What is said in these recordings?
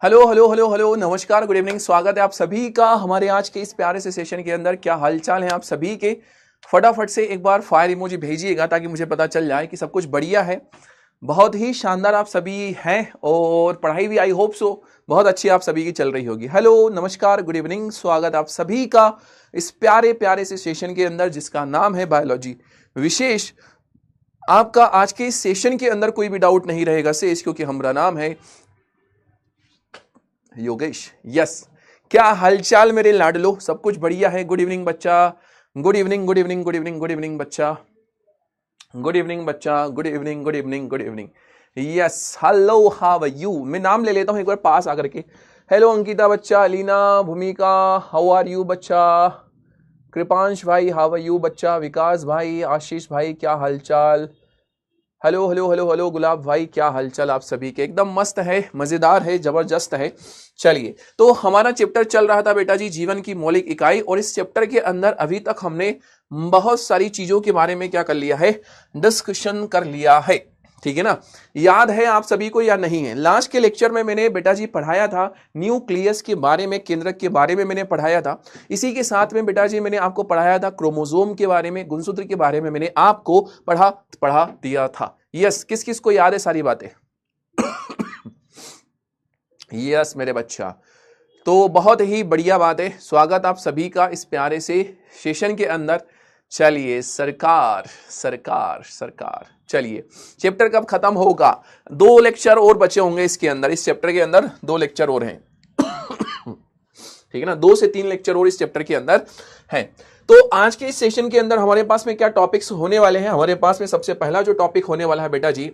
Hello hello hello hello, नमस्कार, good evening. स्वागत है आप सभी का हमारे आज के इस प्यारे से सेशन के अंदर। क्या हालचाल है आप सभी के? फटाफट से एक बार फायर इमोजी भेजिएगा ताकि मुझे पता चल जाए कि सब कुछ बढ़िया है। बहुत ही शानदार आप सभी हैं और पढ़ाई भी आई होप सो बहुत अच्छी आप सभी की चल रही होगी। हेलो, नमस्कार, गुड इवनिंग, स्वागत आप सभी का इस प्यारे प्यारे से सेशन के अंदर जिसका नाम है बायोलॉजी विशेष। आपका आज के इस सेशन के अंदर कोई भी डाउट नहीं रहेगा शेष, क्योंकि हमारा नाम है योगेश। यस, क्या हालचाल मेरे लाडलो? सब कुछ बढ़िया है। गुड इवनिंग बच्चा, good evening, good evening, good evening, good evening बच्चा, गुड इवनिंग बच्चा, good evening, good evening, good evening. Yes, hello, how are you? मैं नाम ले लेता हूं एक बार पास आकर के। हेलो अंकिता बच्चा, अलीना, भूमिका, हाउ आर यू बच्चा? कृपांश भाई, हाउ आर यू बच्चा? विकास भाई, आशीष भाई, क्या हालचाल? हेलो हेलो हेलो हेलो, गुलाब भाई, क्या हालचाल आप सभी के? एकदम मस्त है, मजेदार है, जबरदस्त है। चलिए, तो हमारा चैप्टर चल रहा था बेटा जी जीवन की मौलिक इकाई, और इस चैप्टर के अंदर अभी तक हमने बहुत सारी चीजों के बारे में क्या कर लिया है, डिस्कशन कर लिया है। ठीक है ना? याद है आप सभी को या नहीं है? लास्ट के लेक्चर में मैंने बेटा जी पढ़ाया था न्यूक्लियस के बारे में, केंद्रक के बारे में मैंने पढ़ाया था। इसी के साथ में बेटा जी मैंने आपको पढ़ाया था क्रोमोसोम के बारे में, गुणसूत्र के बारे में मैंने आपको पढ़ा दिया था। यस, किस किस को याद है सारी बातें? यस मेरे बच्चा, तो बहुत ही बढ़िया बात है। स्वागत आप सभी का इस प्यारे से सेशन के अंदर। चलिए, सरकार सरकार सरकार, चलिए, चैप्टर कब खत्म होगा? 2 लेक्चर और बचे होंगे इसके अंदर। इस चैप्टर के अंदर 2 लेक्चर और हैं। ठीक है ना? 2 से 3 लेक्चर और इस चैप्टर के अंदर हैं। तो आज के इस सेशन के अंदर हमारे पास में क्या टॉपिक्स होने वाले हैं? हमारे पास में सबसे पहला जो टॉपिक होने वाला है बेटा जी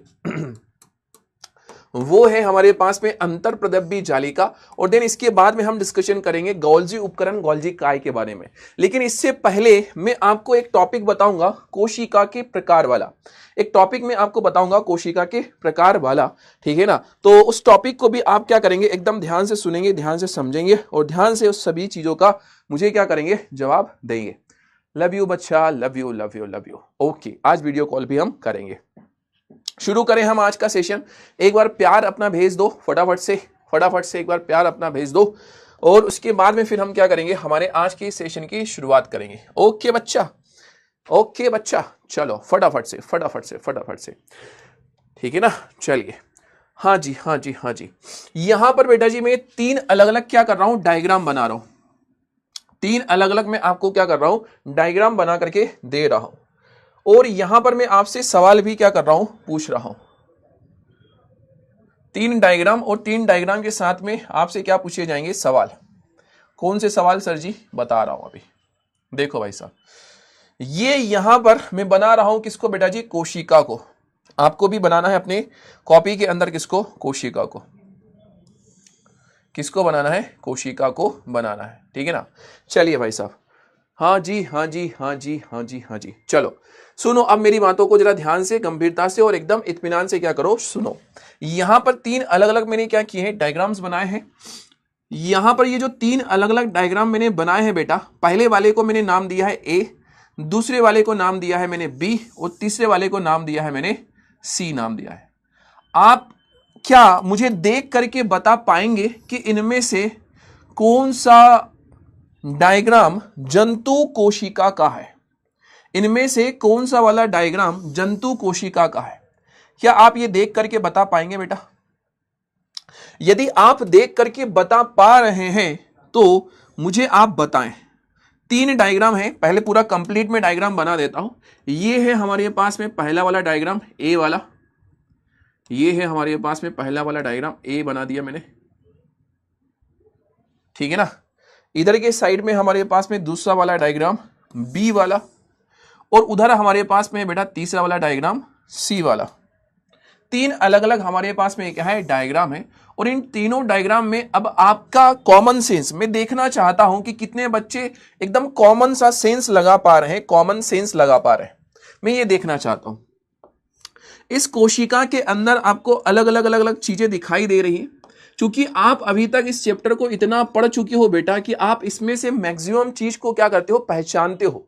वो है हमारे पास में अंतर प्रदब्बी जालिका, और देन इसके बाद में हम डिस्कशन करेंगे गोल्जी उपकरण, गोल्जी काय के बारे में। लेकिन इससे पहले मैं आपको एक टॉपिक बताऊंगा कोशिका के प्रकार वाला। एक टॉपिक में आपको बताऊंगा कोशिका के प्रकार वाला। ठीक है ना? तो उस टॉपिक को भी आप क्या करेंगे, एकदम ध्यान से सुनेंगे, ध्यान से समझेंगे और ध्यान से उस सभी चीजों का मुझे क्या करेंगे, जवाब देंगे। लव यू बच्चा, love you love you love you. Okay, आज वीडियो कॉल भी हम करेंगे। शुरू करें हम आज का सेशन। एक बार प्यार अपना भेज दो फटाफट से एक बार प्यार अपना भेज दो, और उसके बाद में फिर हम क्या करेंगे, हमारे आज के सेशन की शुरुआत करेंगे। ओके बच्चा, ओके बच्चा, चलो फटाफट से। ठीक है ना? चलिए, हाँ जी हाँ जी हाँ जी। यहां पर बेटा जी मैं 3 अलग अलग क्या कर रहा हूं, डायग्राम बना रहा हूं। 3 अलग अलग मैं आपको क्या कर रहा हूं, डायग्राम बना करके दे रहा हूं, और यहां पर मैं आपसे सवाल भी क्या कर रहा हूं, पूछ रहा हूं। 3 डायग्राम, और 3 डायग्राम के साथ में आपसे क्या पूछे जाएंगे, सवाल। कौन से सवाल सर जी? बता रहा हूं अभी। देखो भाई साहब, ये यहां पर मैं बना रहा हूं किसको बेटा जी, कोशिका को। आपको भी बनाना है अपने कॉपी के अंदर किसको, कोशिका को। किसको बनाना है, कोशिका को बनाना है। ठीक है ना? चलिए भाई साहब, हाँ जी हाँ जी हाँ जी हाँ जी हाँ जी। चलो सुनो अब मेरी बातों को जरा ध्यान से, गंभीरता से और एकदम इत्मीनान से क्या करो, सुनो। यहां पर 3 अलग अलग मैंने क्या किए हैं, डायग्राम्स बनाए हैं। यहां पर ये जो 3 अलग अलग डायग्राम मैंने बनाए हैं बेटा, पहले वाले को मैंने नाम दिया है ए, दूसरे वाले को नाम दिया है मैंने बी, और तीसरे वाले को नाम दिया है मैंने सी नाम दिया है। आप क्या मुझे देख करके बता पाएंगे कि इनमें से कौन सा डायग्राम जंतु कोशिका का है? इनमें से कौन सा वाला डायग्राम जंतु कोशिका का है? क्या आप ये देख करके बता पाएंगे बेटा? यदि आप देख करके बता पा रहे हैं तो मुझे आप बताएं। 3 डायग्राम है, पहले पूरा कंप्लीट में डायग्राम बना देता हूं। ये है हमारे पास में पहला वाला डायग्राम, ए वाला। ये है हमारे पास में पहला वाला डायग्राम, ए बना दिया मैंने। ठीक है ना? इधर के साइड में हमारे पास में दूसरा वाला डायग्राम, बी वाला, और उधर हमारे पास में बेटा तीसरा वाला डायग्राम, सी वाला। 3 अलग अलग हमारे पास में क्या है, डायग्राम है। और इन तीनों डायग्राम में अब आपका कॉमन सेंस मैं देखना चाहता हूं कि कितने बच्चे एकदम कॉमन सा सेंस लगा पा रहे हैं, कॉमन सेंस लगा पा रहे हैं। मैं ये देखना चाहता हूं। इस कोशिका के अंदर आपको अलग अलग अलग अलग चीजें दिखाई दे रही हैं, क्योंकि आप अभी तक इस चैप्टर को इतना पढ़ चुके हो बेटा कि आप इसमें से मैक्सिमम चीज को क्या करते हो, पहचानते हो।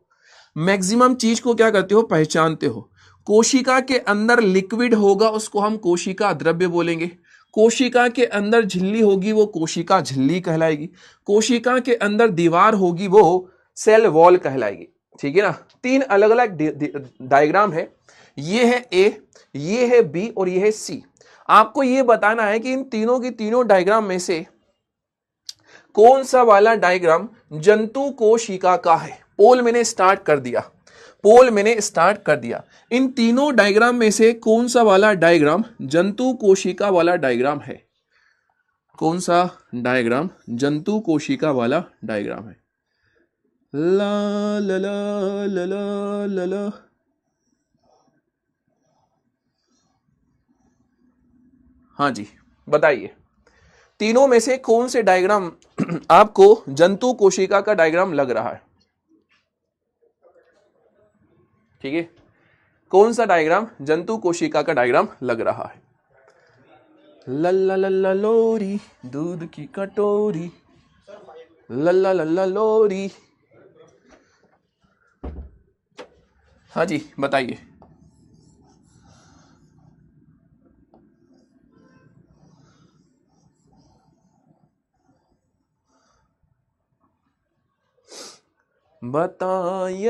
मैक्सिमम चीज को क्या करते हो, पहचानते हो। कोशिका के अंदर लिक्विड होगा, उसको हम कोशिका द्रव्य बोलेंगे। कोशिका के अंदर झिल्ली होगी वो कोशिका झिल्ली कहलाएगी, कोशिका के अंदर दीवार होगी वो सेल वॉल कहलाएगी। ठीक है ना। तीन अलग अलग डायग्राम है, ये है ए, ये है बी और ये है सी। आपको ये बताना है कि इन तीनों की तीनों डायग्राम में से कौन सा वाला डायग्राम जंतु कोशिका का है। पोल मैंने स्टार्ट कर दिया, पोल मैंने स्टार्ट कर दिया। इन तीनों डायग्राम में से कौन सा वाला डायग्राम जंतु कोशिका वाला डायग्राम है, कौन सा डायग्राम जंतु कोशिका वाला डायग्राम है। ला ला ला ला ला ला ला। हाँ जी बताइए, तीनों में से कौन से डायग्राम आपको जंतु कोशिका का डायग्राम लग रहा है। ठीक है, कौन सा डायग्राम जंतु कोशिका का डायग्राम लग रहा है। लल्ला लल्ला लोरी दूध की कटोरी, लल्ला लल्ला लोरी। हाँ जी बताइए। बताइए,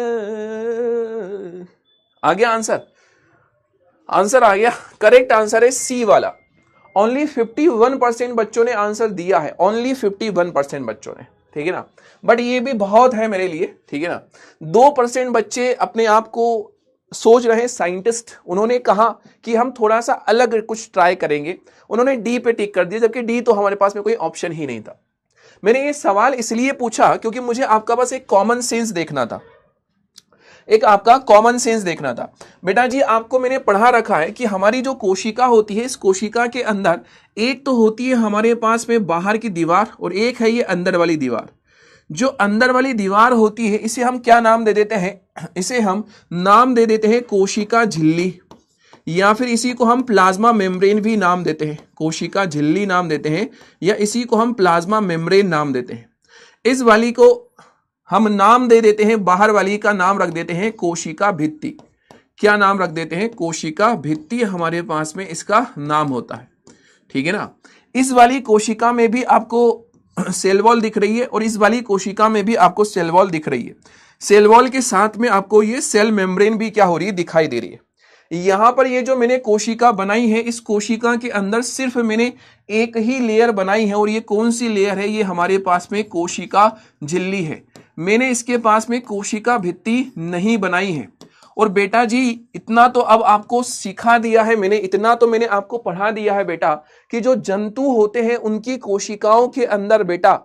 आ गया आंसर, आंसर आ गया। करेक्ट आंसर है सी वाला। ओनली 51% बच्चों ने आंसर दिया है, ओनली 51% बच्चों ने। ठीक है ना, बट ये भी बहुत है मेरे लिए। ठीक है ना, 2% बच्चे अपने आप को सोच रहे हैं साइंटिस्ट, उन्होंने कहा कि हम थोड़ा सा अलग कुछ ट्राई करेंगे, उन्होंने डी पे टिक कर दिया, जबकि डी तो हमारे पास में कोई ऑप्शन ही नहीं था। मैंने ये सवाल इसलिए पूछा क्योंकि मुझे आपका बस एक कॉमन सेंस देखना था, एक आपका कॉमन सेंस देखना था। बेटा जी आपको मैंने पढ़ा रखा है कि हमारी जो कोशिका होती है, इस कोशिका के अंदर एक तो होती है हमारे पास में बाहर की दीवार और एक है ये अंदर वाली दीवार। जो अंदर वाली दीवार होती है इसे हम क्या नाम दे देते हैं, इसे हम नाम दे देते हैं कोशिका झिल्ली, या फिर इसी को हम प्लाज्मा मेम्ब्रेन भी नाम देते हैं, कोशिका झिल्ली नाम देते हैं, या इसी को हम प्लाज्मा मेम्ब्रेन नाम देते हैं। इस वाली को हम नाम दे देते हैं, बाहर वाली का नाम रख देते हैं कोशिका भित्ति। क्या नाम रख देते हैं, कोशिका भित्ति हमारे पास में इसका नाम होता है। ठीक है ना। इस वाली कोशिका में भी आपको सेल वॉल दिख रही है और इस वाली कोशिका में भी आपको सेल वॉल दिख रही है। सेल वॉल के साथ में आपको ये सेल मेम्ब्रेन भी क्या हो रही है, दिखाई दे रही है। यहां पर ये जो मैंने कोशिका बनाई है, इस कोशिका के अंदर सिर्फ मैंने एक ही लेयर बनाई है, और ये कौन सी लेयर है, ये हमारे पास में कोशिका झिल्ली है। मैंने इसके पास में कोशिका भित्ति नहीं बनाई है। और बेटा जी इतना तो अब आपको सिखा दिया है मैंने, इतना तो मैंने आपको पढ़ा दिया है बेटा कि जो जंतु होते हैं उनकी कोशिकाओं के अंदर बेटा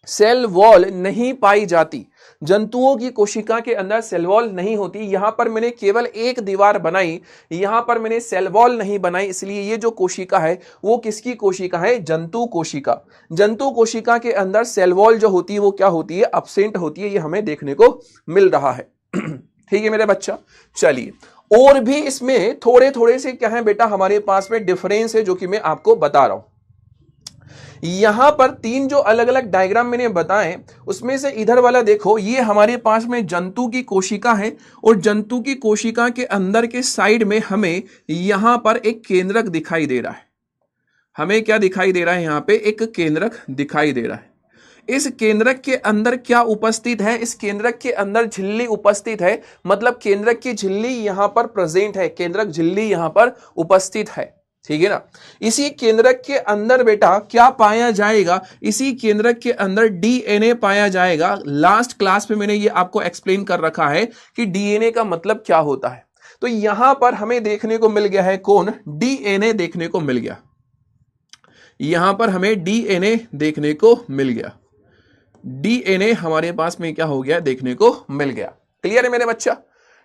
सेल वॉल नहीं पाई जाती। जंतुओं की कोशिका के अंदर सेल वॉल नहीं होती। यहां पर मैंने केवल एक दीवार बनाई, यहां पर मैंने सेल वॉल नहीं बनाई, इसलिए ये जो कोशिका है वो किसकी कोशिका है, जंतु कोशिका। जंतु कोशिका के अंदर सेल वॉल जो होती है वो क्या होती है, एब्सेंट होती है। ये हमें देखने को मिल रहा है। ठीक है मेरे बच्चा। चलिए और भी इसमें थोड़े थोड़े से क्या है बेटा हमारे पास में डिफरेंस है, जो कि मैं आपको बता रहा हूं। यहां पर तीन जो अलग अलग डायग्राम मैंने बताए, उसमें से इधर वाला देखो, ये हमारे पास में जंतु की कोशिका है, और जंतु की कोशिका के अंदर के साइड में हमें यहां पर एक केंद्रक दिखाई दे रहा है। हमें क्या दिखाई दे रहा है, यहां पे एक केंद्रक दिखाई दे रहा है। इस केंद्रक के अंदर क्या उपस्थित है, इस केंद्रक के अंदर झिल्ली उपस्थित है, मतलब केंद्रक की झिल्ली यहां पर प्रेजेंट है, केंद्रक झिल्ली यहां पर उपस्थित है। ठीक है ना। इसी केंद्रक के अंदर बेटा क्या पाया जाएगा, इसी केंद्रक के अंदर डीएनए पाया जाएगा। लास्ट क्लास में मैंने ये आपको एक्सप्लेन कर रखा है कि डीएनए का मतलब क्या होता है। तो यहां पर हमें देखने को मिल गया है कौन, डीएनए देखने को मिल गया। यहां पर हमें डीएनए देखने को मिल गया, डीएनए हमारे पास में क्या हो गया, देखने को मिल गया। क्लियर है मेरे बच्चा,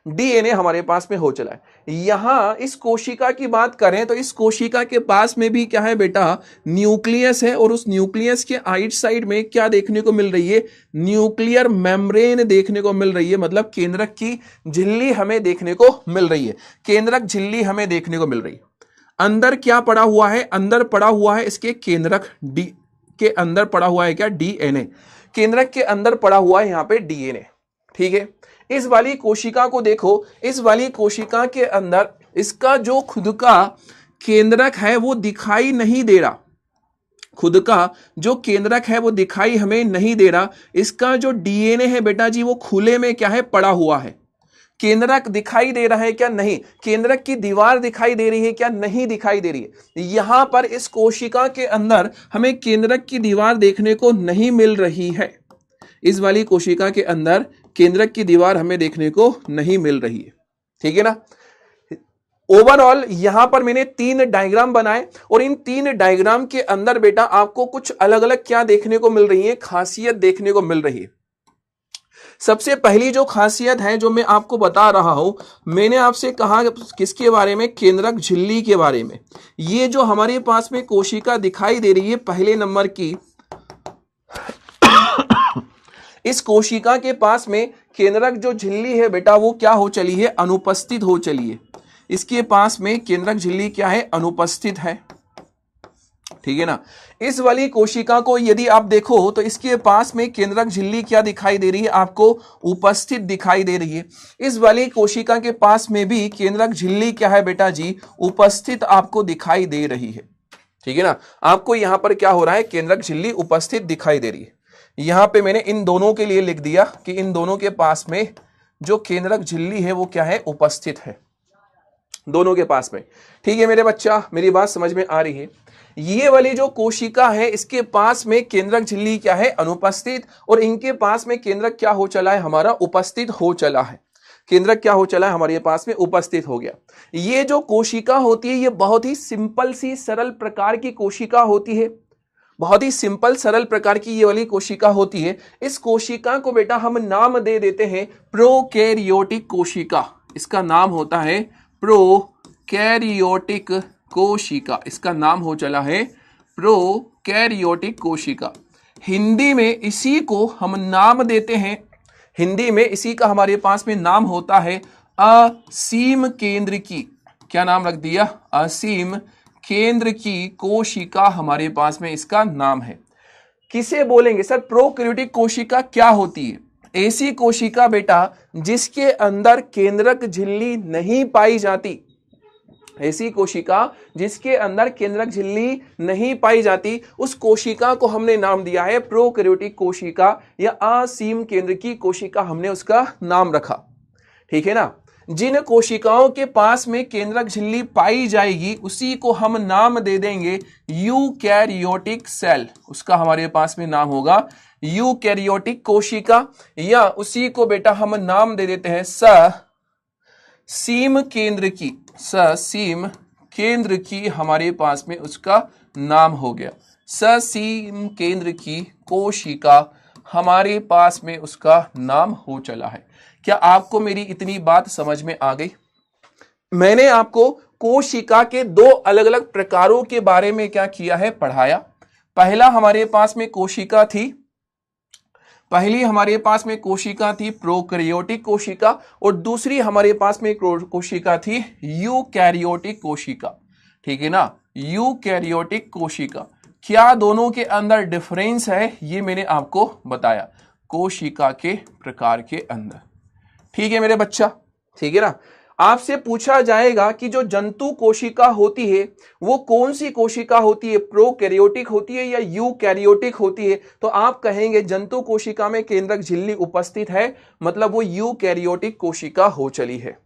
डीएनए हमारे पास में हो चला है। यहां इस कोशिका की बात करें तो इस कोशिका के पास में भी क्या है बेटा, न्यूक्लियस है, और उस न्यूक्लियस के आइट साइड में क्या देखने को मिल रही है, न्यूक्लियर मेम्ब्रेन देखने को मिल रही है। मतलब केंद्रक की झिल्ली हमें देखने को मिल रही है, केंद्रक झिल्ली हमें देखने को मिल रही है। अंदर क्या पड़ा हुआ है, अंदर पड़ा हुआ है इसके केंद्रक डी के अंदर पड़ा हुआ है क्या, डीएनए। केंद्रक के अंदर पड़ा हुआ है यहां पे डीएनए। ठीक है। इस वाली कोशिका को देखो, इस वाली कोशिका के अंदर इसका जो खुद का केंद्रक है वो दिखाई नहीं दे रहा, खुद का जो केंद्रक है वो दिखाई हमें नहीं दे रहा। इसका जो डीएनए है बेटा जी वो खुले में क्या है, पड़ा हुआ है। केंद्रक दिखाई दे रहा है क्या, नहीं। केंद्रक की दीवार दिखाई दे रही है क्या, नहीं दिखाई दे रही है। यहां पर इस कोशिका के अंदर हमें केंद्रक की दीवार देखने को नहीं मिल रही है। इस वाली कोशिका के अंदर केंद्रक की दीवार हमें देखने को नहीं मिल रही है, ठीक है ना। ओवरऑल यहां पर मैंने 3 डायग्राम बनाए और इन 3 डायग्राम के अंदर बेटा आपको कुछ अलग अलग क्या देखने को मिल रही है, खासियत देखने को मिल रही है। सबसे पहली जो खासियत है जो मैं आपको बता रहा हूं, मैंने आपसे कहा किसके बारे में, केंद्रक झिल्ली के बारे में। ये जो हमारे पास में कोशिका दिखाई दे रही है पहले नंबर की, इस कोशिका के पास में केंद्रक जो झिल्ली है बेटा वो क्या हो चली है, अनुपस्थित हो चली है। इसके पास में केंद्रक झिल्ली क्या है, अनुपस्थित है, ठीक है ना। इस वाली कोशिका को यदि आप देखो तो इसके पास में केंद्रक झिल्ली क्या दिखाई दे रही है, आपको उपस्थित दिखाई दे रही है। इस वाली कोशिका के पास में भी केंद्रक झिल्ली क्या है बेटा जी, उपस्थित आपको दिखाई दे रही है, ठीक है ना। आपको यहां पर क्या हो रहा है, केंद्रक झिल्ली उपस्थित दिखाई दे रही है। यहां पे मैंने इन दोनों के लिए लिख दिया कि इन दोनों के पास में जो केंद्रक झिल्ली है वो क्या है, उपस्थित है, दोनों के पास में, ठीक है मेरे बच्चा, मेरी बात समझ में आ रही है। ये वाली जो कोशिका है इसके पास में केंद्रक झिल्ली क्या है, अनुपस्थित, और इनके पास में केंद्रक क्या हो चला है, हमारा उपस्थित हो चला है। केंद्रक क्या हो चला है, हमारे पास में उपस्थित हो गया। ये जो कोशिका होती है ये बहुत ही सिंपल सी सरल प्रकार की कोशिका होती है, बहुत ही सिंपल सरल प्रकार की ये वाली कोशिका होती है। इस कोशिका को बेटा हम नाम दे देते हैं प्रोकैरियोटिक कोशिका। इसका नाम होता है प्रोकैरियोटिक कोशिका, इसका नाम हो चला है प्रोकैरियोटिक कोशिका। हिंदी में इसी को हम नाम देते हैं, हिंदी में इसी का हमारे पास में नाम होता है असीम केंद्र की, क्या नाम रख दिया, असीम केंद्र की कोशिका हमारे पास में इसका नाम है। किसे बोलेंगे सर, प्रोकैरियोटिक कोशिका क्या होती है, ऐसी कोशिका बेटा जिसके अंदर केंद्रक झिल्ली नहीं पाई जाती, ऐसी कोशिका जिसके अंदर केंद्रक झिल्ली नहीं पाई जाती, उस कोशिका को हमने नाम दिया है प्रोकैरियोटिक कोशिका या असीम केंद्र की कोशिका, हमने उसका नाम रखा, ठीक है ना। जिन कोशिकाओं के पास में केंद्रक झिल्ली पाई जाएगी उसी को हम नाम दे देंगे यूकैरियोटिक सेल, उसका हमारे पास में नाम होगा यूकैरियोटिक कोशिका, या उसी को बेटा हम नाम दे देते हैं ससीम केंद्र की, ससीम केंद्र की हमारे पास में उसका नाम हो गया, ससीम केंद्र की कोशिका हमारे पास में उसका नाम हो चला है। क्या आपको मेरी इतनी बात समझ में आ गई? मैंने आपको कोशिका के 2 अलग अलग प्रकारों के बारे में क्या किया है, पढ़ाया। पहला हमारे पास में कोशिका थी, पहली हमारे पास में कोशिका थी प्रोकैरियोटिक कोशिका, और दूसरी हमारे पास में कोशिका थी यूकैरियोटिक कोशिका, ठीक है ना, यूकैरियोटिक कोशिका। क्या दोनों के अंदर डिफरेंस है ये मैंने आपको बताया कोशिका के प्रकार के अंदर, ठीक है मेरे बच्चा, ठीक है ना। आपसे पूछा जाएगा कि जो जंतु कोशिका होती है वो कौन सी कोशिका होती है, प्रोकैरियोटिक होती है या यूकैरियोटिक होती है, तो आप कहेंगे जंतु कोशिका में केंद्रक झिल्ली उपस्थित है, मतलब वो यूकैरियोटिक कोशिका हो चली है।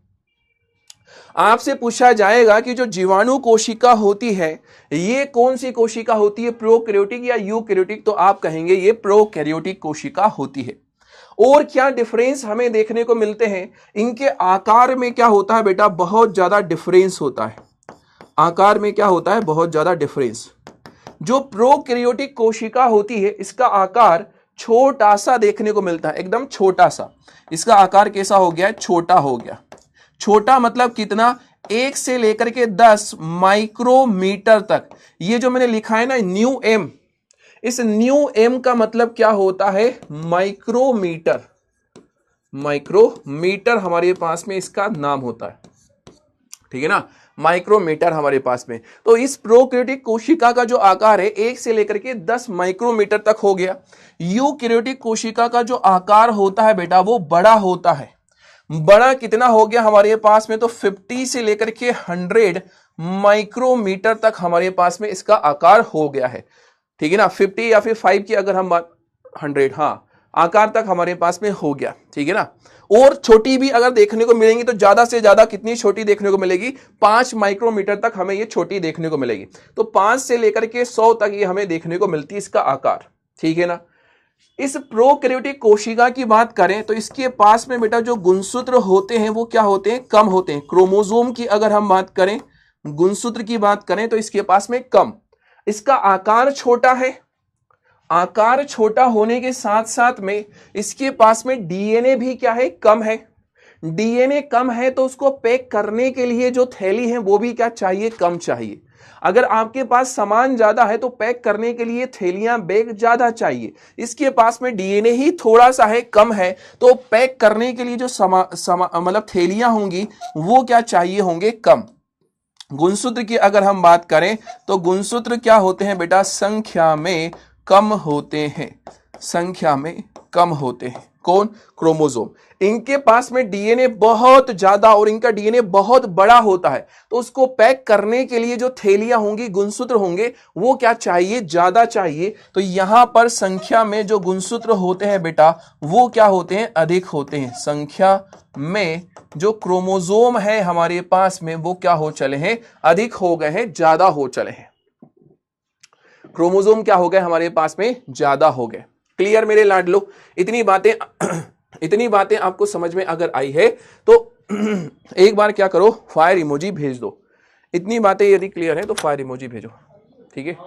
आपसे पूछा जाएगा कि जो जीवाणु कोशिका होती है ये कौन सी कोशिका होती है, प्रोकैरियोटिक या यूकैरियोटिक, तो आप कहेंगे ये प्रोकैरियोटिक कोशिका होती है। और क्या डिफरेंस हमें देखने को मिलते हैं, इनके आकार में क्या होता है बेटा, बहुत ज्यादा डिफरेंस होता है, आकार में क्या होता है, बहुत ज्यादा डिफरेंस। जो प्रोकैरियोटिक कोशिका होती है इसका आकार छोटा सा देखने को मिलता है, एकदम छोटा सा, इसका आकार कैसा हो गया, छोटा हो गया। छोटा मतलब कितना, 1 से लेकर के 10 माइक्रोमीटर तक। ये जो मैंने लिखा है ना न्यू एम, इस न्यू एम का मतलब क्या होता है, माइक्रोमीटर, माइक्रोमीटर हमारे पास में इसका नाम होता है, ठीक है ना, माइक्रोमीटर हमारे पास में। तो इस प्रोकैरियोटिक कोशिका का जो आकार है 1 से लेकर के 10 माइक्रोमीटर तक हो गया। यूकैरियोटिक कोशिका का जो आकार होता है बेटा वो बड़ा होता है। बड़ा कितना हो गया हमारे पास में, तो 50 से लेकर के 100 माइक्रोमीटर तक हमारे पास में इसका आकार हो गया है, ठीक है ना। 50 या फिर 5 की अगर हम बात 100, हाँ, आकार तक हमारे पास में हो गया, ठीक है ना। और छोटी भी अगर देखने को मिलेंगी तो ज्यादा से ज्यादा कितनी छोटी देखने को मिलेगी, 5 माइक्रोमीटर तक हमें ये छोटी देखने को मिलेगी। तो 5 से लेकर के 100 तक ये हमें देखने को मिलती है इसका आकार, ठीक है ना। इस प्रोकैरियोटिक कोशिका की बात करें तो इसके पास में बेटा जो गुणसूत्र होते हैं वो क्या होते हैं, कम होते हैं। क्रोमोसोम की अगर हम बात करें, गुणसूत्र की बात करें तो इसके पास में कम, इसका आकार छोटा है। आकार छोटा होने के साथ साथ में इसके पास में डीएनए भी क्या है, कम है। डीएनए कम है तो उसको पैक करने के लिए जो थैली है वो भी क्या चाहिए, कम चाहिए। अगर आपके पास सामान ज्यादा है तो पैक करने के लिए थैलियां, बैग ज्यादा चाहिए। इसके पास में डीएनए ही थोड़ा सा है, कम है, तो पैक करने के लिए जो मतलब थैलियां होंगी वो क्या चाहिए होंगे, कम। गुणसूत्र की अगर हम बात करें तो गुणसूत्र क्या होते हैं बेटा, संख्या में कम होते हैं, संख्या में कम होते हैं। कौन, क्रोमोसोम। इनके पास में डीएनए बहुत ज्यादा और इनका डीएनए बहुत बड़ा होता है, तो उसको पैक करने के लिए जो थैलियां होंगी, गुणसूत्र होंगे, वो क्या चाहिए, ज्यादा चाहिए। तो यहां पर संख्या में जो गुणसूत्र होते हैं बेटा वो क्या होते हैं, अधिक होते हैं। संख्या में जो क्रोमोसोम है हमारे पास में वो क्या हो चले हैं, अधिक हो गए हैं, ज्यादा हो चले हैं। क्रोमोसोम क्या हो गए हमारे पास में, ज्यादा हो गए। क्लियर मेरे लाडलो, इतनी बातें आपको समझ में अगर आई है तो एक बार क्या करो, फायर इमोजी भेज दो। इतनी बातें यदि क्लियर है तो फायर इमोजी भेजो, ठीक है।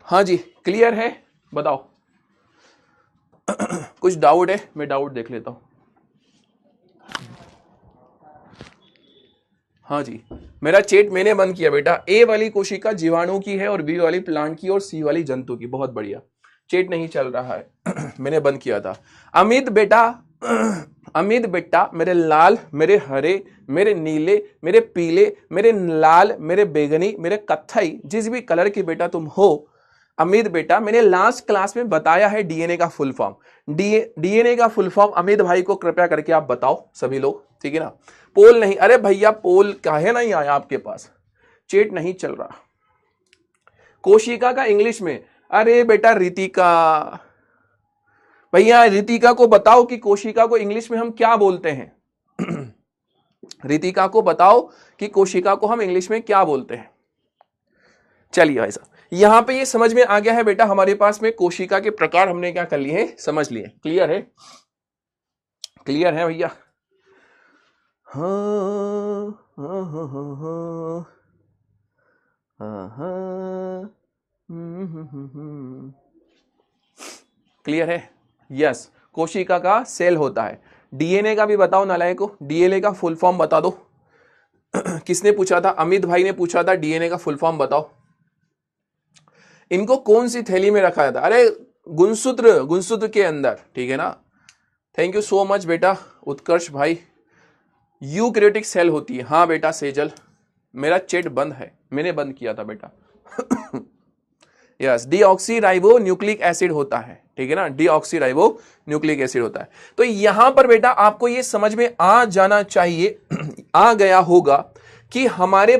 हाँ जी, क्लियर है, बताओ। कुछ डाउट है, मैं डाउट देख लेता हूं। हाँ जी, मेरा चैट मैंने बंद किया बेटा। ए वाली कोशिका जीवाणु की है और बी वाली प्लांट की और सी वाली जंतु की। बहुत बढ़िया, चैट नहीं चल रहा है मैंने बंद किया था। अमित बेटा मेरे लाल, मेरे हरे, मेरे नीले, मेरे पीले, मेरे लाल, मेरे बैगनी, मेरे कत्थई, जिस भी कलर की बेटा तुम हो, अमित बेटा मैंने लास्ट क्लास में बताया है डीएनए का फुल फॉर्म। डीएनए का फुल फॉर्म अमित भाई को कृपया करके आप बताओ सभी लोग, ठीक है ना। पोल नहीं, अरे भैया पोल काहे नहीं आया आपके पास, चैट नहीं चल रहा। कोशिका का इंग्लिश में, अरे बेटा रितिका, भैया रितिका को बताओ कि कोशिका को इंग्लिश में हम क्या बोलते हैं। रितिका को बताओ कि कोशिका को हम इंग्लिश में क्या बोलते हैं। चलिए भाई साहब, यहां पे ये समझ में आ गया है बेटा, हमारे पास में कोशिका के प्रकार हमने क्या कर लिए हैं, समझ लिए। क्लियर है, क्लियर है भैया। क्लियर है, यस। कोशिका का सेल होता है। डीएनए का भी बताओ नालायक को, डीएनए का फुल फॉर्म बता दो। किसने पूछा था, अमित भाई ने पूछा था, डीएनए का फुल फॉर्म बताओ। इनको कौन सी थैली में रखा जाता, अरे गुणसूत्र के अंदर, ठीक है ना। थैंक यू सो मच बेटा उत्कर्ष भाई। यूकैरियोटिक सेल होती है, हाँ बेटा सेजल, मेरा चैट बंद है, मैंने बंद किया था बेटा। यस, डीऑक्सीराइबो न्यूक्लिक एसिड होता है, ठीक है ना, डीऑक्सीराइबो न्यूक्लिक एसिड होता है। तो यहां पर बेटा आपको ये समझ में आ जाना चाहिए, आ गया होगा कि हमारे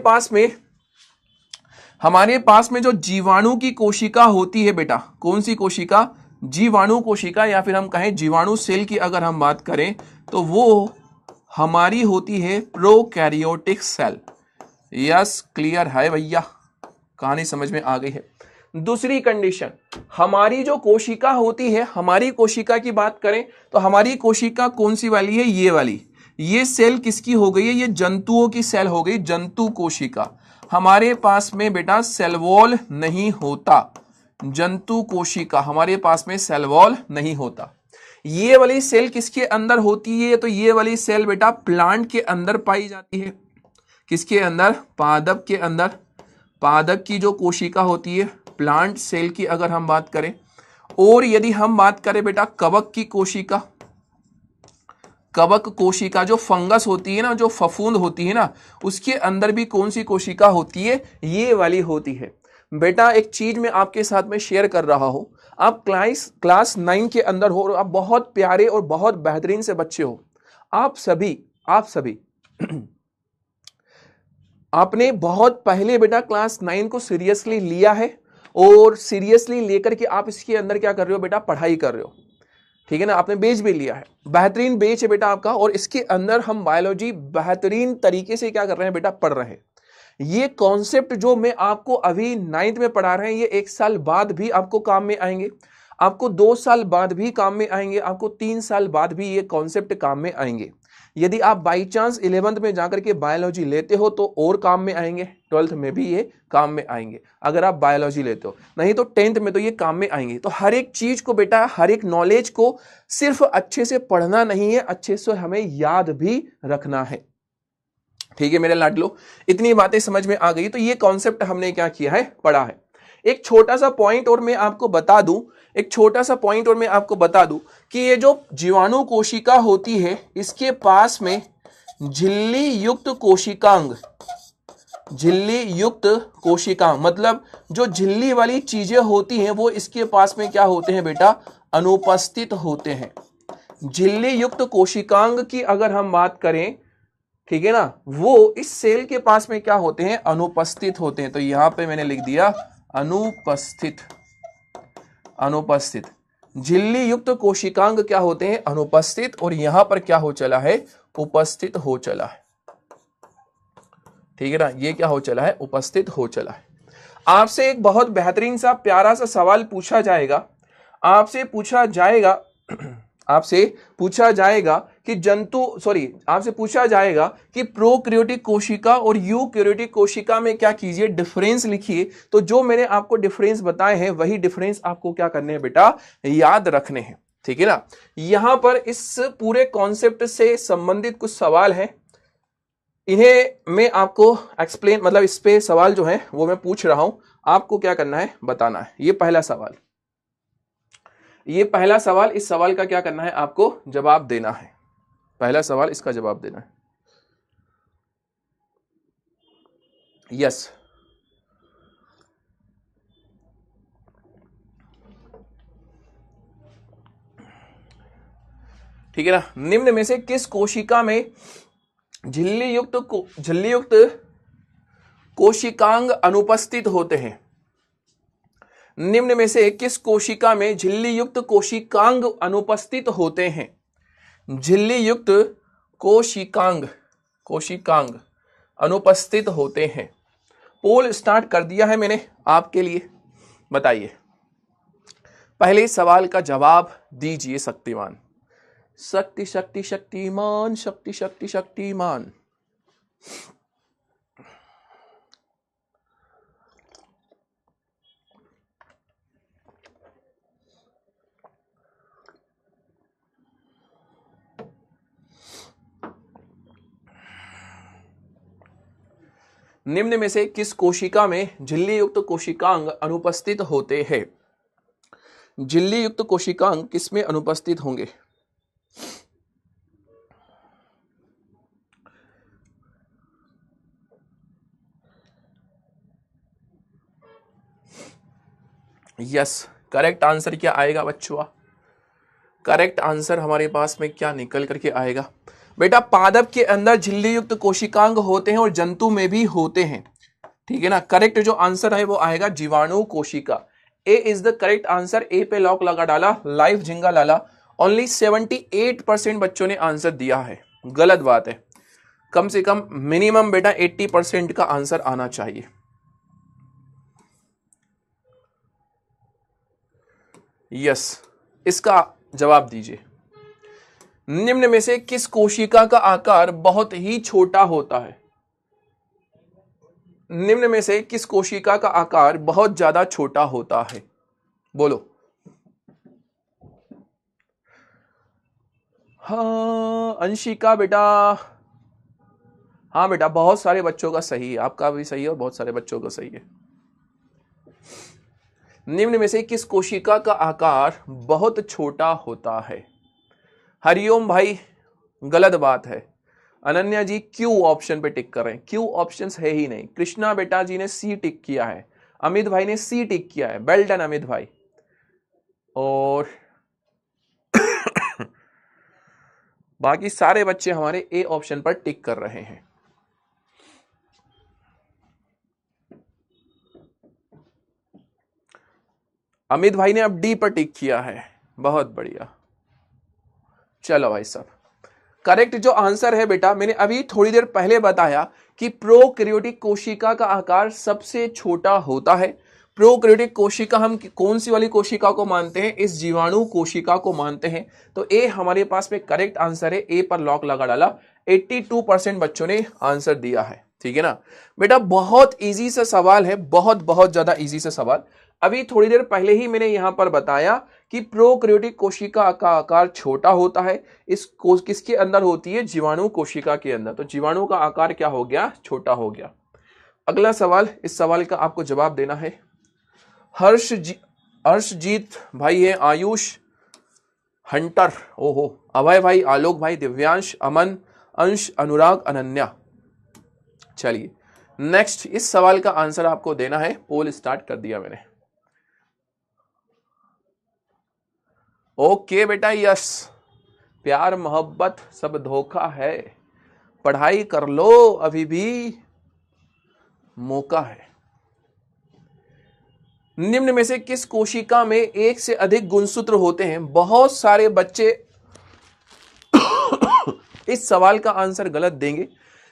पास में जो जीवाणु की कोशिका होती है बेटा, कौन सी कोशिका, जीवाणु कोशिका, या फिर हम कहें जीवाणु सेल की अगर हम बात करें तो वो हमारी होती है प्रोकैरियोटिक सेल। यस, क्लियर है भैया, कहानी समझ में आ गई है। दूसरी कंडीशन, हमारी जो कोशिका होती है, हमारी कोशिका की बात करें तो हमारी कोशिका कौन सी वाली है, ये वाली। ये सेल किसकी हो गई है, ये जंतुओं की सेल हो गई, जंतु कोशिका। हमारे पास में बेटा सेल वॉल नहीं होता, जंतु कोशिका, हमारे पास में सेल वॉल नहीं होता। ये वाली सेल किसके अंदर होती है, तो ये वाली सेल बेटा प्लांट के अंदर पाई जाती है। किसके अंदर, पादप के अंदर। पादप की जो कोशिका होती है, प्लांट सेल की अगर हम बात करें, और यदि हम बात करें बेटा कवक की कोशिका, कवक कोशिका जो फंगस होती है ना, जो फफूंद होती है ना, उसके अंदर भी कौन सी कोशिका होती है, ये वाली होती है। बेटा एक चीज मैं आपके साथ में शेयर कर रहा हूं, आप क्लास 9 के अंदर हो और आप बहुत प्यारे और बहुत बेहतरीन से बच्चे हो। आप सभी आपने बहुत पहले बेटा क्लास 9 को सीरियसली लिया है और सीरियसली लेकर के आप इसके अंदर क्या कर रहे हो बेटा, पढ़ाई कर रहे हो, ठीक है ना। आपने बेच भी लिया है, बेहतरीन बेच है बेटा आपका, और इसके अंदर हम बायोलॉजी बेहतरीन तरीके से क्या कर रहे हैं बेटा, पढ़ रहे हैं। ये कॉन्सेप्ट जो मैं आपको अभी 9th में पढ़ा रहे हैं, ये 1 साल बाद भी आपको काम में आएंगे, आपको 2 साल बाद भी काम में आएंगे, आपको 3 साल बाद भी ये कॉन्सेप्ट काम में आएंगे। यदि आप बाई चांस 11th में जाकर के बायोलॉजी लेते हो तो और काम में आएंगे, 12th में भी ये काम में आएंगे अगर आप बायोलॉजी लेते हो, नहीं तो 10th में तो ये काम में आएंगे। तो हर एक चीज को बेटा, हर एक नॉलेज को सिर्फ अच्छे से पढ़ना नहीं है, अच्छे से हमें याद भी रखना है, ठीक है मेरे लाडलो। इतनी बातें समझ में आ गई। तो ये कॉन्सेप्ट हमने क्या किया है, पढ़ा है। एक छोटा सा पॉइंट और मैं आपको बता दूं, कि ये जो जीवाणु कोशिका होती है, इसके पास में झिल्ली युक्त कोशिकांग मतलब जो झिल्ली वाली चीजें होती हैं वो इसके पास में क्या होते हैं बेटा, अनुपस्थित होते हैं। झिल्ली युक्त कोशिकांग की अगर हम बात करें, ठीक है ना, वो इस सेल के पास में क्या होते हैं, अनुपस्थित होते हैं। तो यहां पे मैंने लिख दिया अनुपस्थित। झिल्ली युक्त कोशिकांग क्या होते हैं, अनुपस्थित, और यहां पर क्या हो चला है, उपस्थित हो चला है, ठीक है ना। ये क्या हो चला है, उपस्थित हो चला है। आपसे एक बहुत बेहतरीन सा प्यारा सा सवाल पूछा जाएगा, आपसे पूछा जाएगा कि प्रोकैरियोटिक कोशिका और यूकैरियोटिक कोशिका में क्या कीजिए, डिफरेंस लिखिए। तो जो मैंने आपको डिफरेंस बताए हैं वही डिफरेंस आपको क्या करने हैं बेटा, याद रखने हैं, ठीक है ना। यहां पर इस पूरे कॉन्सेप्ट से संबंधित कुछ सवाल हैं, इन्हें मैं आपको एक्सप्लेन, मतलब इस पे सवाल जो है वो मैं पूछ रहा हूं, आपको क्या करना है, बताना है। ये पहला सवाल, इस सवाल का क्या करना है, आपको जवाब देना है। पहला सवाल, इसका जवाब देना है। यस, ठीक है ना। निम्न में से किस कोशिका में झिल्ली युक्त कोशिकांग अनुपस्थित होते हैं। निम्न में से किस कोशिका में झिल्ली युक्त कोशिकांग अनुपस्थित होते हैं। झिल्ली युक्त कोशिकांग अनुपस्थित होते हैं। पोल स्टार्ट कर दिया है मैंने आपके लिए, बताइए। पहले सवाल का जवाब दीजिए शक्तिमान। शक्ति शक्ति शक्तिमान, शक्ति शक्ति शक्तिमान। निम्न में से किस कोशिका में झिल्ली युक्त कोशिकांग अनुपस्थित होते हैं। झिल्ली युक्त कोशिकांग किसमें अनुपस्थित होंगे। यस, करेक्ट आंसर क्या आएगा बच्चों, करेक्ट आंसर हमारे पास में क्या निकल करके आएगा बेटा, पादप के अंदर झिल्ली युक्त कोशिकांग होते हैं और जंतु में भी होते हैं, ठीक है ना। करेक्ट जो आंसर है वो आएगा जीवाणु कोशिका। ए इज द करेक्ट आंसर। ए पे लॉक लगा डाला, लाइव झिंगा लाला। ओनली 78% बच्चों ने आंसर दिया है, गलत बात है। कम से कम मिनिमम बेटा 80% का आंसर आना चाहिए। यस, इसका जवाब दीजिए। निम्न में से किस कोशिका का आकार बहुत ही छोटा होता है। निम्न में से किस कोशिका का आकार बहुत ज्यादा छोटा होता है, बोलो। हाँ अंशिका बेटा, हाँ बेटा बहुत सारे बच्चों का सही है, आपका भी सही है और बहुत सारे बच्चों का सही है। निम्न में से किस कोशिका का आकार बहुत छोटा होता है। हरिओम भाई गलत बात है। अनन्या जी क्यू ऑप्शन पे टिक कर रहे हैं, क्यू ऑप्शंस है ही नहीं। कृष्णा बेटा जी ने सी टिक किया है, अमित भाई ने सी टिक किया है, वेल डन अमित भाई। और बाकी सारे बच्चे हमारे ए ऑप्शन पर टिक कर रहे हैं। अमित भाई ने अब डी पर टिक किया है, बहुत बढ़िया। चलो भाई साहब, करेक्ट जो आंसर है बेटा, मैंने अभी थोड़ी देर पहले बताया कि प्रोकैरियोटिक कोशिका का आकार सबसे छोटा होता है। प्रोकैरियोटिक कोशिका हम कौन सी वाली कोशिका को मानते हैं? इस जीवाणु कोशिका को मानते हैं। तो ए हमारे पास में करेक्ट आंसर है, ए पर लॉक लगा डाला। 82% बच्चों ने आंसर दिया है, ठीक है ना बेटा। बहुत इजी सा सवाल है, बहुत बहुत ज्यादा इजी सा सवाल। अभी थोड़ी देर पहले ही मैंने यहां पर बताया कि प्रोकैरियोटिक कोशिका का आकार छोटा होता है। किसके अंदर होती है? जीवाणु कोशिका के अंदर। तो जीवाणु का आकार क्या हो गया? छोटा हो गया। अगला सवाल, इस सवाल का आपको जवाब देना है। हर्षजीत भाई है, आयुष, हंटर, ओहो, अभय भाई, आलोक भाई, दिव्यांश, अमन, अंश, अनुराग, अनन्या। चलिए नेक्स्ट, इस सवाल का आंसर आपको देना है। पोल स्टार्ट कर दिया मैंने। ओके बेटा, यस। प्यार मोहब्बत सब धोखा है, पढ़ाई कर लो, अभी भी मौका है। निम्न में से किस कोशिका में एक से अधिक गुणसूत्र होते हैं? बहुत सारे बच्चे इस सवाल का आंसर गलत देंगे।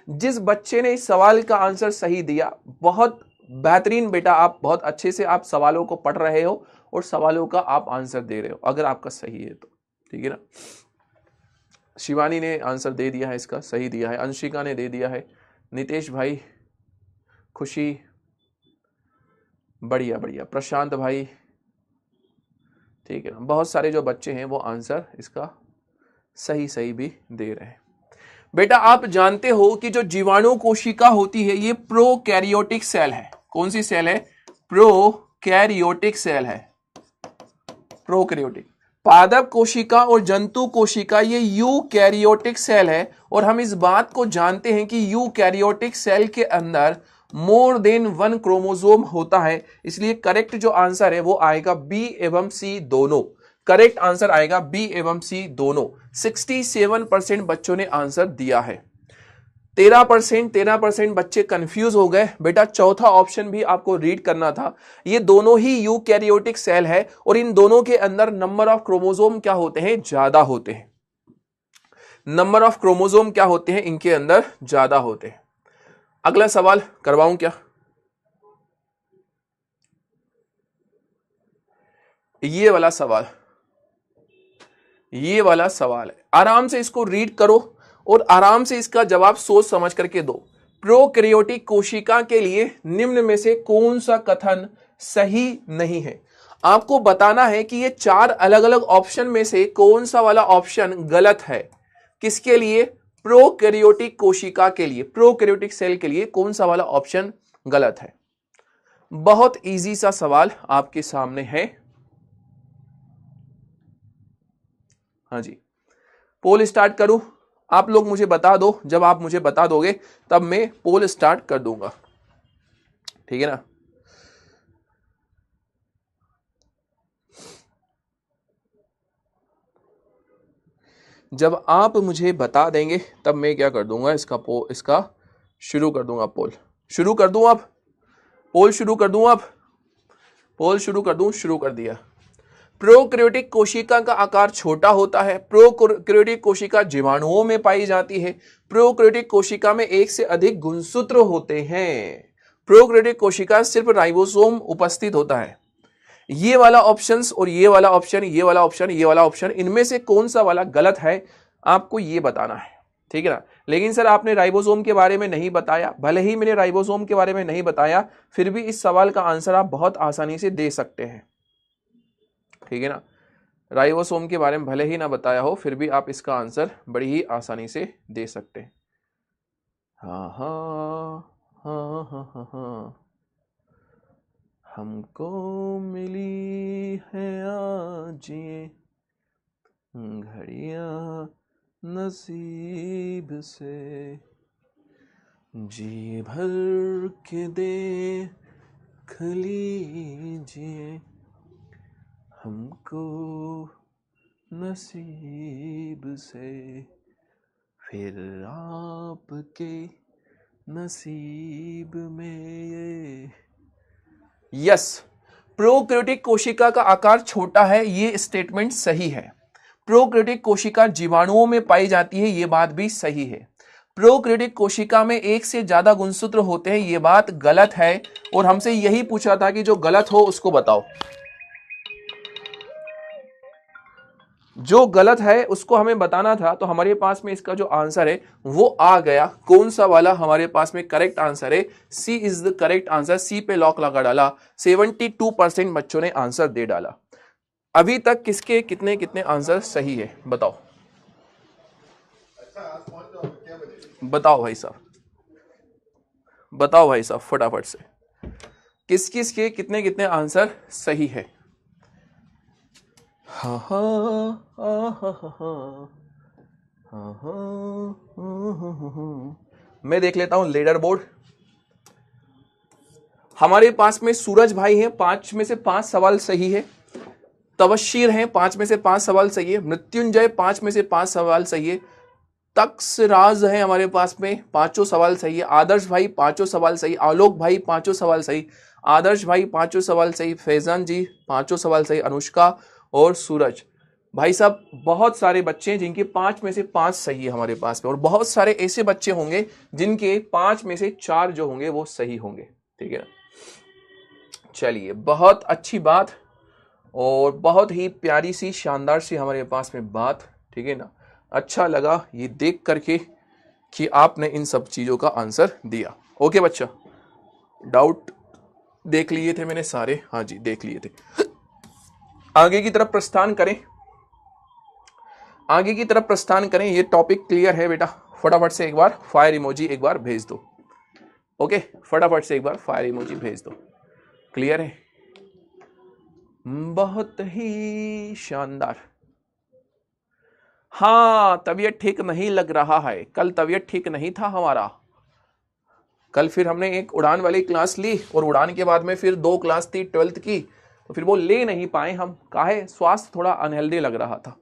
जिस बच्चे ने इस सवाल का आंसर सही दिया, बहुत बेहतरीन बेटा, आप बहुत अच्छे से आप सवालों को पढ़ रहे हो और सवालों का आप आंसर दे रहे हो, अगर आपका सही है तो, ठीक है ना। शिवानी ने आंसर दे दिया है, इसका सही दिया है। अंशिका ने दे दिया है। नितेश भाई, खुशी, बढ़िया बढ़िया। प्रशांत भाई, ठीक है ना। बहुत सारे जो बच्चे हैं वो आंसर इसका सही भी दे रहे हैं। बेटा आप जानते हो कि जो जीवाणु कोशिका होती है ये प्रोकैरियोटिक सेल है। कौन सी सेल है? प्रोकैरियोटिक सेल है। प्रोकैरियोटिक। पादप कोशिका और जंतु कोशिका ये यूकैरियोटिक सेल है। और हम इस बात को जानते हैं कि यूकैरियोटिक सेल के अंदर मोर देन 1 क्रोमोसोम होता है। इसलिए करेक्ट जो आंसर है वो आएगा बी एवं सी दोनों। करेक्ट आंसर आएगा बी एवं सी दोनों। 67% बच्चों ने आंसर दिया है। 13% बच्चे कंफ्यूज हो गए। बेटा चौथा ऑप्शन भी आपको रीड करना था। ये दोनों ही यूकैरियोटिक सेल है और इन दोनों के अंदर नंबर ऑफ क्रोमोसोम क्या होते हैं? ज्यादा होते हैं। नंबर ऑफ क्रोमोसोम क्या होते हैं? इनके अंदर ज्यादा होते हैं। अगला सवाल करवाऊं क्या? ये वाला सवाल है। आराम से इसको रीड करो और आराम से इसका जवाब सोच समझ करके दो। प्रोकैरियोटिक कोशिका के लिए निम्न में से कौन सा कथन सही नहीं है? आपको बताना है कि ये 4 अलग अलग ऑप्शन में से कौन सा वाला ऑप्शन गलत है। किसके लिए? प्रोकैरियोटिक कोशिका के लिए, प्रोकैरियोटिक सेल के लिए कौन सा वाला ऑप्शन गलत है? बहुत इजी सा सवाल आपके सामने है। हाँ जी, पोल स्टार्ट करूं? आप लोग मुझे बता दो, जब आप मुझे बता दोगे तब मैं पोल स्टार्ट कर दूंगा, ठीक है ना। जब आप मुझे बता देंगे तब मैं क्या कर दूंगा, इसका शुरू कर दूंगा। पोल शुरू कर दूं अब? पोल शुरू कर दूं अब? पोल शुरू कर दूं? शुरू कर दिया। प्रोकैरियोटिक कोशिका का आकार छोटा होता है। प्रोकैरियोटिक कोशिका जीवाणुओं में पाई जाती है। प्रोकैरियोटिक कोशिका में एक से अधिक गुणसूत्र होते हैं। प्रोकैरियोटिक कोशिका सिर्फ राइबोसोम उपस्थित होता है। ये वाला ऑप्शंस और ये वाला ऑप्शन, ये वाला ऑप्शन, ये वाला ऑप्शन, इनमें से कौन सा वाला गलत है आपको ये बताना है, ठीक है ना। लेकिन सर आपने राइबोसोम के बारे में नहीं बताया। भले ही मैंने राइबोसोम के बारे में नहीं बताया, फिर भी इस सवाल का आंसर आप बहुत आसानी से दे सकते हैं, ठीक है ना। राइबोसोम के बारे में भले ही ना बताया हो, फिर भी आप इसका आंसर बड़ी ही आसानी से दे सकते हैं। हाँ हाँ हाँ हाँ हाँ हाँ, हमको मिली है आज ये घड़ियां नसीब से, जी भर के देख लीजिए हमको नसीब से फिर आपके नसीब में ये। यस, प्रोकैरियोटिक कोशिका का आकार छोटा है, ये स्टेटमेंट सही है। प्रोकैरियोटिक कोशिका जीवाणुओं में पाई जाती है, ये बात भी सही है। प्रोकैरियोटिक कोशिका में एक से ज्यादा गुणसूत्र होते हैं, ये बात गलत है। और हमसे यही पूछा था कि जो गलत हो उसको बताओ। जो गलत है उसको हमें बताना था, तो हमारे पास में इसका जो आंसर है वो आ गया। कौन सा वाला हमारे पास में करेक्ट आंसर है? सी इज द करेक्ट आंसर। सी पे लॉक लगा डाला। 72% बच्चों ने आंसर दे डाला। अभी तक किसके कितने कितने आंसर सही है बताओ? बताओ भाई साहब, बताओ भाई साहब फटाफट से, किस किस के कितने कितने आंसर सही है? हाँ हाँ मैं देख लेता हूं लीडर बोर्ड। हमारे पास में सूरज भाई हैं, 5 में से 5 सवाल सही है। तबशीर हैं, 5 में से 5 सवाल सही है। मृत्युंजय 5 में से 5 सवाल सही है। तक्षराज है हमारे पास में, 5 सवाल सही है। आदर्श भाई 5 सवाल सही। आलोक भाई 5 सवाल सही। आदर्श भाई 5 सवाल सही। फैजान जी 5 सवाल सही। अनुष्का और सूरज भाई साहब, बहुत सारे बच्चे हैं जिनके 5 में से 5 सही है हमारे पास में, और बहुत सारे ऐसे बच्चे होंगे जिनके 5 में से 4 जो होंगे वो सही होंगे। ठीक है ना, चलिए बहुत अच्छी बात और बहुत ही प्यारी सी शानदार सी हमारे पास में बात। ठीक है ना, अच्छा लगा ये देख करके कि आपने इन सब चीजों का आंसर दिया। ओके बच्चा, डाउट देख लिए थे मैंने सारे? हाँ जी देख लिए थे। आगे की तरफ प्रस्थान करें, आगे की तरफ प्रस्थान करें। ये टॉपिक क्लियर है बेटा? फटाफट से एक बार फायर इमोजी एक बार भेज दो। ओके, फटाफट से एक बार फायर इमोजी भेज दो। क्लियर है? बहुत ही शानदार। हाँ, तबीयत ठीक नहीं लग रहा है। कल तबीयत ठीक नहीं था हमारा। कल फिर हमने एक उड़ान वाली क्लास ली और उड़ान के बाद में फिर 2 क्लास थी 12th की, तो फिर वो ले नहीं पाए हम। काहे? स्वास्थ्य थोड़ा अनहेल्दी लग रहा था।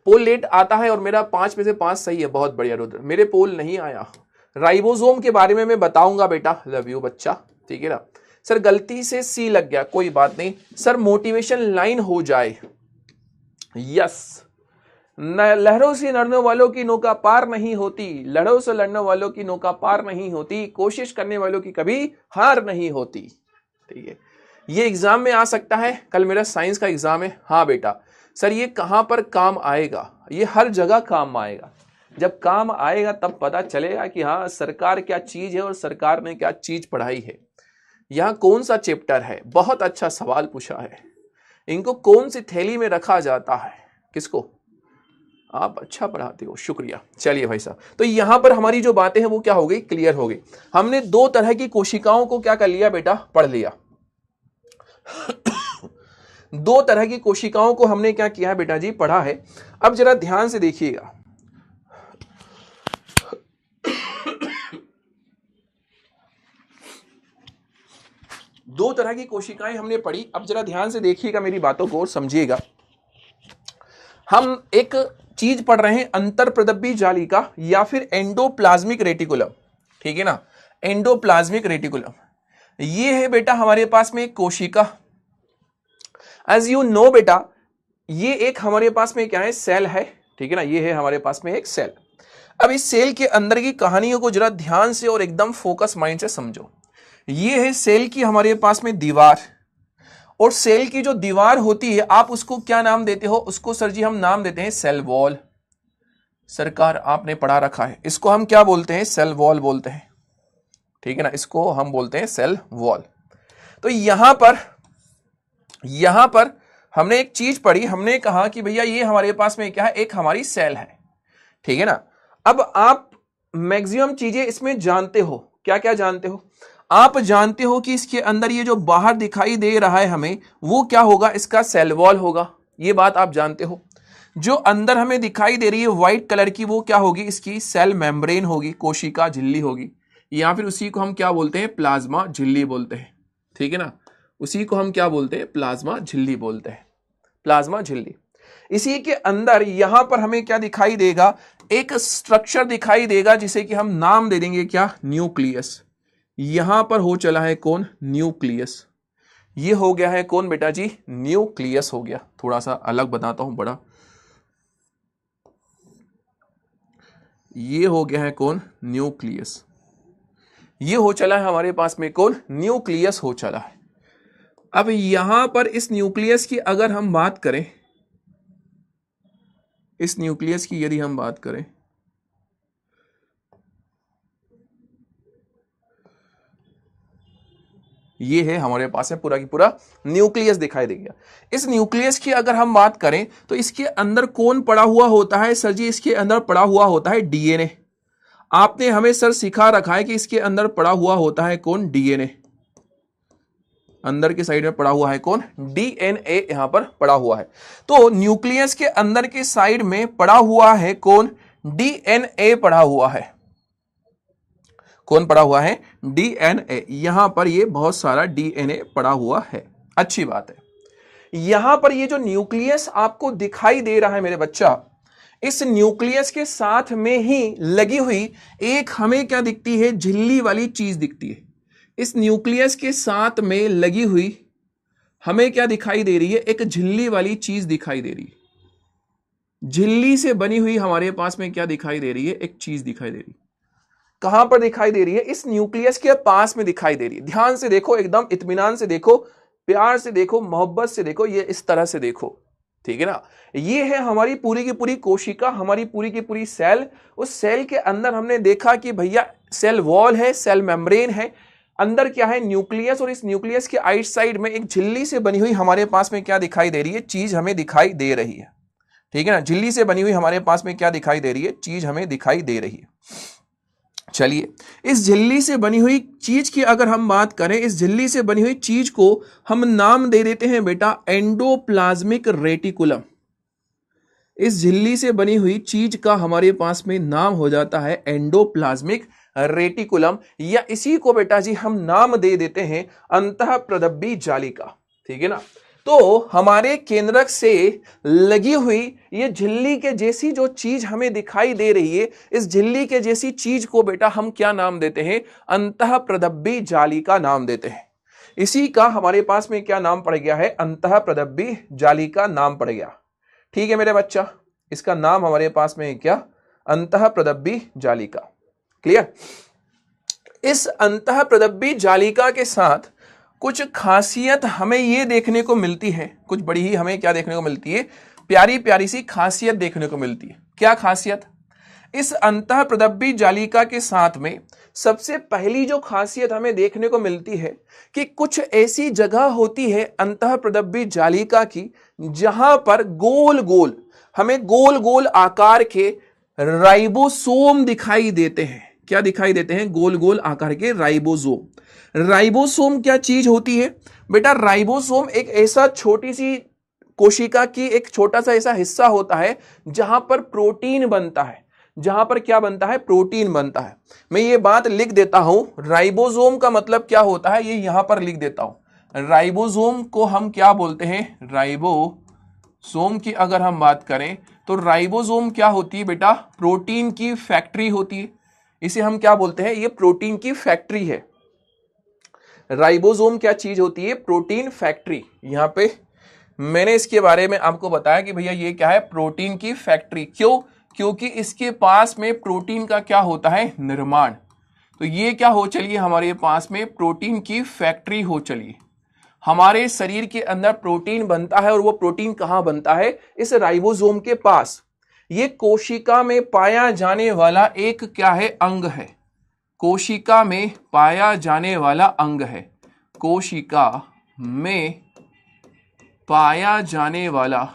पोल लेट आता है और मेरा 5 में से 5 सही है। बहुत बढ़िया रुद्र, मेरे पोल नहीं आया। राइबोसोम के बारे में मैं बताऊंगा बेटा। लव यू बच्चा। ठीक है ना सर, गलती से सी लग गया, कोई बात नहीं सर। मोटिवेशन लाइन हो जाए। यस, लहरों से लड़ने वालों की नौका पार नहीं होती। लहरों से लड़ने वालों की नौका पार नहीं होती। कोशिश करने वालों की कभी हार नहीं होती। ठीक है, ये एग्जाम में आ सकता है। कल मेरा साइंस का एग्जाम है। हाँ बेटा, सर ये कहां पर काम आएगा? ये हर जगह काम आएगा। जब काम आएगा तब पता चलेगा कि हाँ सरकार क्या चीज है और सरकार ने क्या चीज पढ़ाई है। यहां कौन सा चैप्टर है? बहुत अच्छा सवाल पूछा है। इनको कौन सी थैली में रखा जाता है? किसको? आप अच्छा पढ़ाते हो, शुक्रिया। चलिए भाई साहब, तो यहां पर हमारी जो बातें हैं वो क्या हो गई? क्लियर हो गई। हमने 2 तरह की कोशिकाओं को क्या कर लिया बेटा? पढ़ लिया। 2 तरह की कोशिकाओं को हमने क्या किया है बेटा जी? पढ़ा है। अब जरा ध्यान से देखिएगा। दो तरह की कोशिकाएं हमने पढ़ी। अब जरा ध्यान से देखिएगा मेरी बातों को और समझिएगा। हम एक चीज पढ़ रहे हैं, अंतरप्रदब्बी जालिका या फिर एंडोप्लाज्मिक रेटिकुलम। ठीक है ना, एंडोप्लाज्मिक रेटिकुलम ये है बेटा हमारे पास में एक कोशिका। एज यू नो बेटा, ये एक हमारे पास में क्या है? सेल है। ठीक है ना, ये है हमारे पास में एक सेल। अब इस सेल के अंदर की कहानियों को जरा ध्यान से और एकदम फोकस माइंड से समझो। ये है सेल की हमारे पास में दीवार, और सेल की जो दीवार होती है आप उसको क्या नाम देते हो? उसको सर जी हम नाम देते हैं सेल वॉल। सरकार आपने पढ़ा रखा है, इसको हम क्या बोलते हैं? सेल वॉल बोलते हैं। ठीक है ना, इसको हम बोलते हैं सेल वॉल। तो यहां पर हमने एक चीज पढ़ी। हमने कहा कि भैया ये हमारे पास में क्या है? एक हमारी सेल है। ठीक है ना, अब आप मैक्सिमम चीजें इसमें जानते हो। क्या क्या जानते हो? आप जानते हो कि इसके अंदर ये जो बाहर दिखाई दे रहा है हमें, वो क्या होगा? इसका सेल वॉल होगा। ये बात आप जानते हो। जो अंदर हमें दिखाई दे रही है व्हाइट कलर की, वो क्या होगी? इसकी सेल मेम्ब्रेन होगी, कोशिका झिल्ली होगी, या फिर उसी को हम क्या बोलते हैं? प्लाज्मा झिल्ली बोलते हैं। ठीक है ना, उसी को हम क्या बोलते हैं? प्लाज्मा झिल्ली बोलते हैं। प्लाज्मा झिल्ली। इसी के अंदर यहां पर हमें क्या दिखाई देगा, एक स्ट्रक्चर दिखाई देगा जिसे कि हम नाम दे देंगे क्या, न्यूक्लियस। यहां पर हो चला है कौन, न्यूक्लियस। ये हो गया है कौन बेटा जी, न्यूक्लियस हो गया। थोड़ा सा अलग बताता हूं बड़ा, ये हो गया है कौन, न्यूक्लियस। ये हो चला है हमारे पास में कौन, न्यूक्लियस हो चला है। अब यहां पर इस न्यूक्लियस की अगर हम बात करें, इस न्यूक्लियस की यदि हम बात करें, ये है हमारे पास है पूरा की पूरा न्यूक्लियस दिखाई दे गया। इस न्यूक्लियस की अगर हम बात करें तो इसके अंदर कौन पड़ा हुआ होता है सर जी, इसके अंदर पड़ा हुआ होता है डीएनए। आपने हमें सर सिखा रखा है कि इसके अंदर पड़ा हुआ होता है कौन, डीएनए। अंदर के साइड में पड़ा हुआ है कौन, डीएनए यहां पर पड़ा हुआ है। तो न्यूक्लियस के अंदर के साइड में पड़ा हुआ है कौन, डीएनए पड़ा हुआ है। कौन पड़ा हुआ है, डीएनए। यहां पर ये बहुत सारा डीएनए पड़ा हुआ है, अच्छी बात है। यहां पर ये जो न्यूक्लियस आपको दिखाई दे रहा है मेरे बच्चा, इस न्यूक्लियस के साथ में ही लगी हुई एक हमें क्या दिखती है, झिल्ली वाली चीज दिखती है। इस न्यूक्लियस के साथ में लगी हुई हमें क्या दिखाई दे रही है, एक झिल्ली वाली चीज दिखाई दे रही है। झिल्ली से बनी हुई हमारे पास में क्या दिखाई दे रही है, एक चीज दिखाई दे रही है। कहां पर दिखाई दे रही है, इस न्यूक्लियस के पास में दिखाई दे रही है। ध्यान से देखो, एकदम इत्मीनान से देखो, प्यार से देखो, मोहब्बत से देखो, ये इस तरह से देखो, ठीक है ना। ये है हमारी पूरी की पूरी कोशिका, हमारी पूरी की पूरी सेल। उस सेल के अंदर हमने देखा कि भैया सेल वॉल है, सेल मेम्ब्रेन है, अंदर क्या है, न्यूक्लियस। और इस न्यूक्लियस के आइट साइड में एक झिल्ली से बनी हुई हमारे पास में क्या दिखाई दे रही है, चीज हमें दिखाई दे रही है, ठीक है ना। झिल्ली से बनी हुई हमारे पास में क्या दिखाई दे रही है, चीज हमें दिखाई दे रही है। चलिए, इस झिल्ली से बनी हुई चीज की अगर हम बात करें, इस झिल्ली से बनी हुई चीज को हम नाम दे देते हैं बेटा एंडोप्लाज्मिक रेटिकुलम। इस झिल्ली से बनी हुई चीज का हमारे पास में नाम हो जाता है एंडोप्लाज्मिक रेटिकुलम, या इसी को बेटा जी हम नाम दे देते हैं अंतःप्रदब्बी जालिका, ठीक है ना। तो हमारे केंद्रक से लगी हुई ये झिल्ली के जैसी जो चीज हमें दिखाई दे रही है, इस झिल्ली के जैसी चीज को बेटा हम क्या नाम देते हैं, अंतःप्रदब्बी जालिका नाम देते हैं। इसी का हमारे पास में क्या नाम पड़ गया है, अंतःप्रदब्बी जालिका नाम पड़ गया, ठीक है मेरे बच्चा। इसका नाम हमारे पास में क्या, अंतःप्रदब्बी जालिका। क्लियर। इस अंतःप्रदब्बी जालिका के साथ कुछ खासियत हमें ये देखने को मिलती है, कुछ बड़ी ही हमें क्या देखने को मिलती है, प्यारी प्यारी सी खासियत देखने को मिलती है। क्या खासियत, इस अंतःप्रदब्बी जालिका के साथ में सबसे पहली जो खासियत हमें देखने को मिलती है कि कुछ ऐसी जगह होती है अंतःप्रदब्बी जालिका की, जहां पर गोल गोल हमें गोल गोल आकार के राइबोसोम दिखाई देते हैं। क्या दिखाई देते हैं, गोल गोल आकार के राइबोसोम। राइबोसोम क्या चीज होती है बेटा, राइबोसोम एक ऐसा छोटी सी कोशिका की एक छोटा सा ऐसा हिस्सा होता है जहां पर प्रोटीन बनता है। जहां पर क्या बनता है, प्रोटीन बनता है। मैं ये बात लिख देता हूं, राइबोसोम का मतलब क्या होता है ये यहां पर लिख देता हूं। राइबोसोम को हम क्या बोलते हैं, राइबोसोम की अगर हम बात करें तो राइबोसोम क्या होती है बेटा, प्रोटीन की फैक्ट्री होती है। इसे हम क्या बोलते हैं, ये प्रोटीन की फैक्ट्री है। राइबोसोम क्या चीज होती है, प्रोटीन फैक्ट्री। यहां पे मैंने इसके बारे में आपको बताया कि भैया ये क्या है, प्रोटीन की फैक्ट्री। क्यों, क्योंकि इसके पास में प्रोटीन का क्या होता है, निर्माण। तो ये क्या हो चलिए, हमारे पास में प्रोटीन की फैक्ट्री हो चलिए। हमारे शरीर के अंदर प्रोटीन बनता है, और वो प्रोटीन कहां बनता है, इस राइबोसोम के पास। ये कोशिका में पाया जाने वाला एक क्या है, अंग है। कोशिका में पाया जाने वाला अंग है। कोशिका में पाया जाने वाला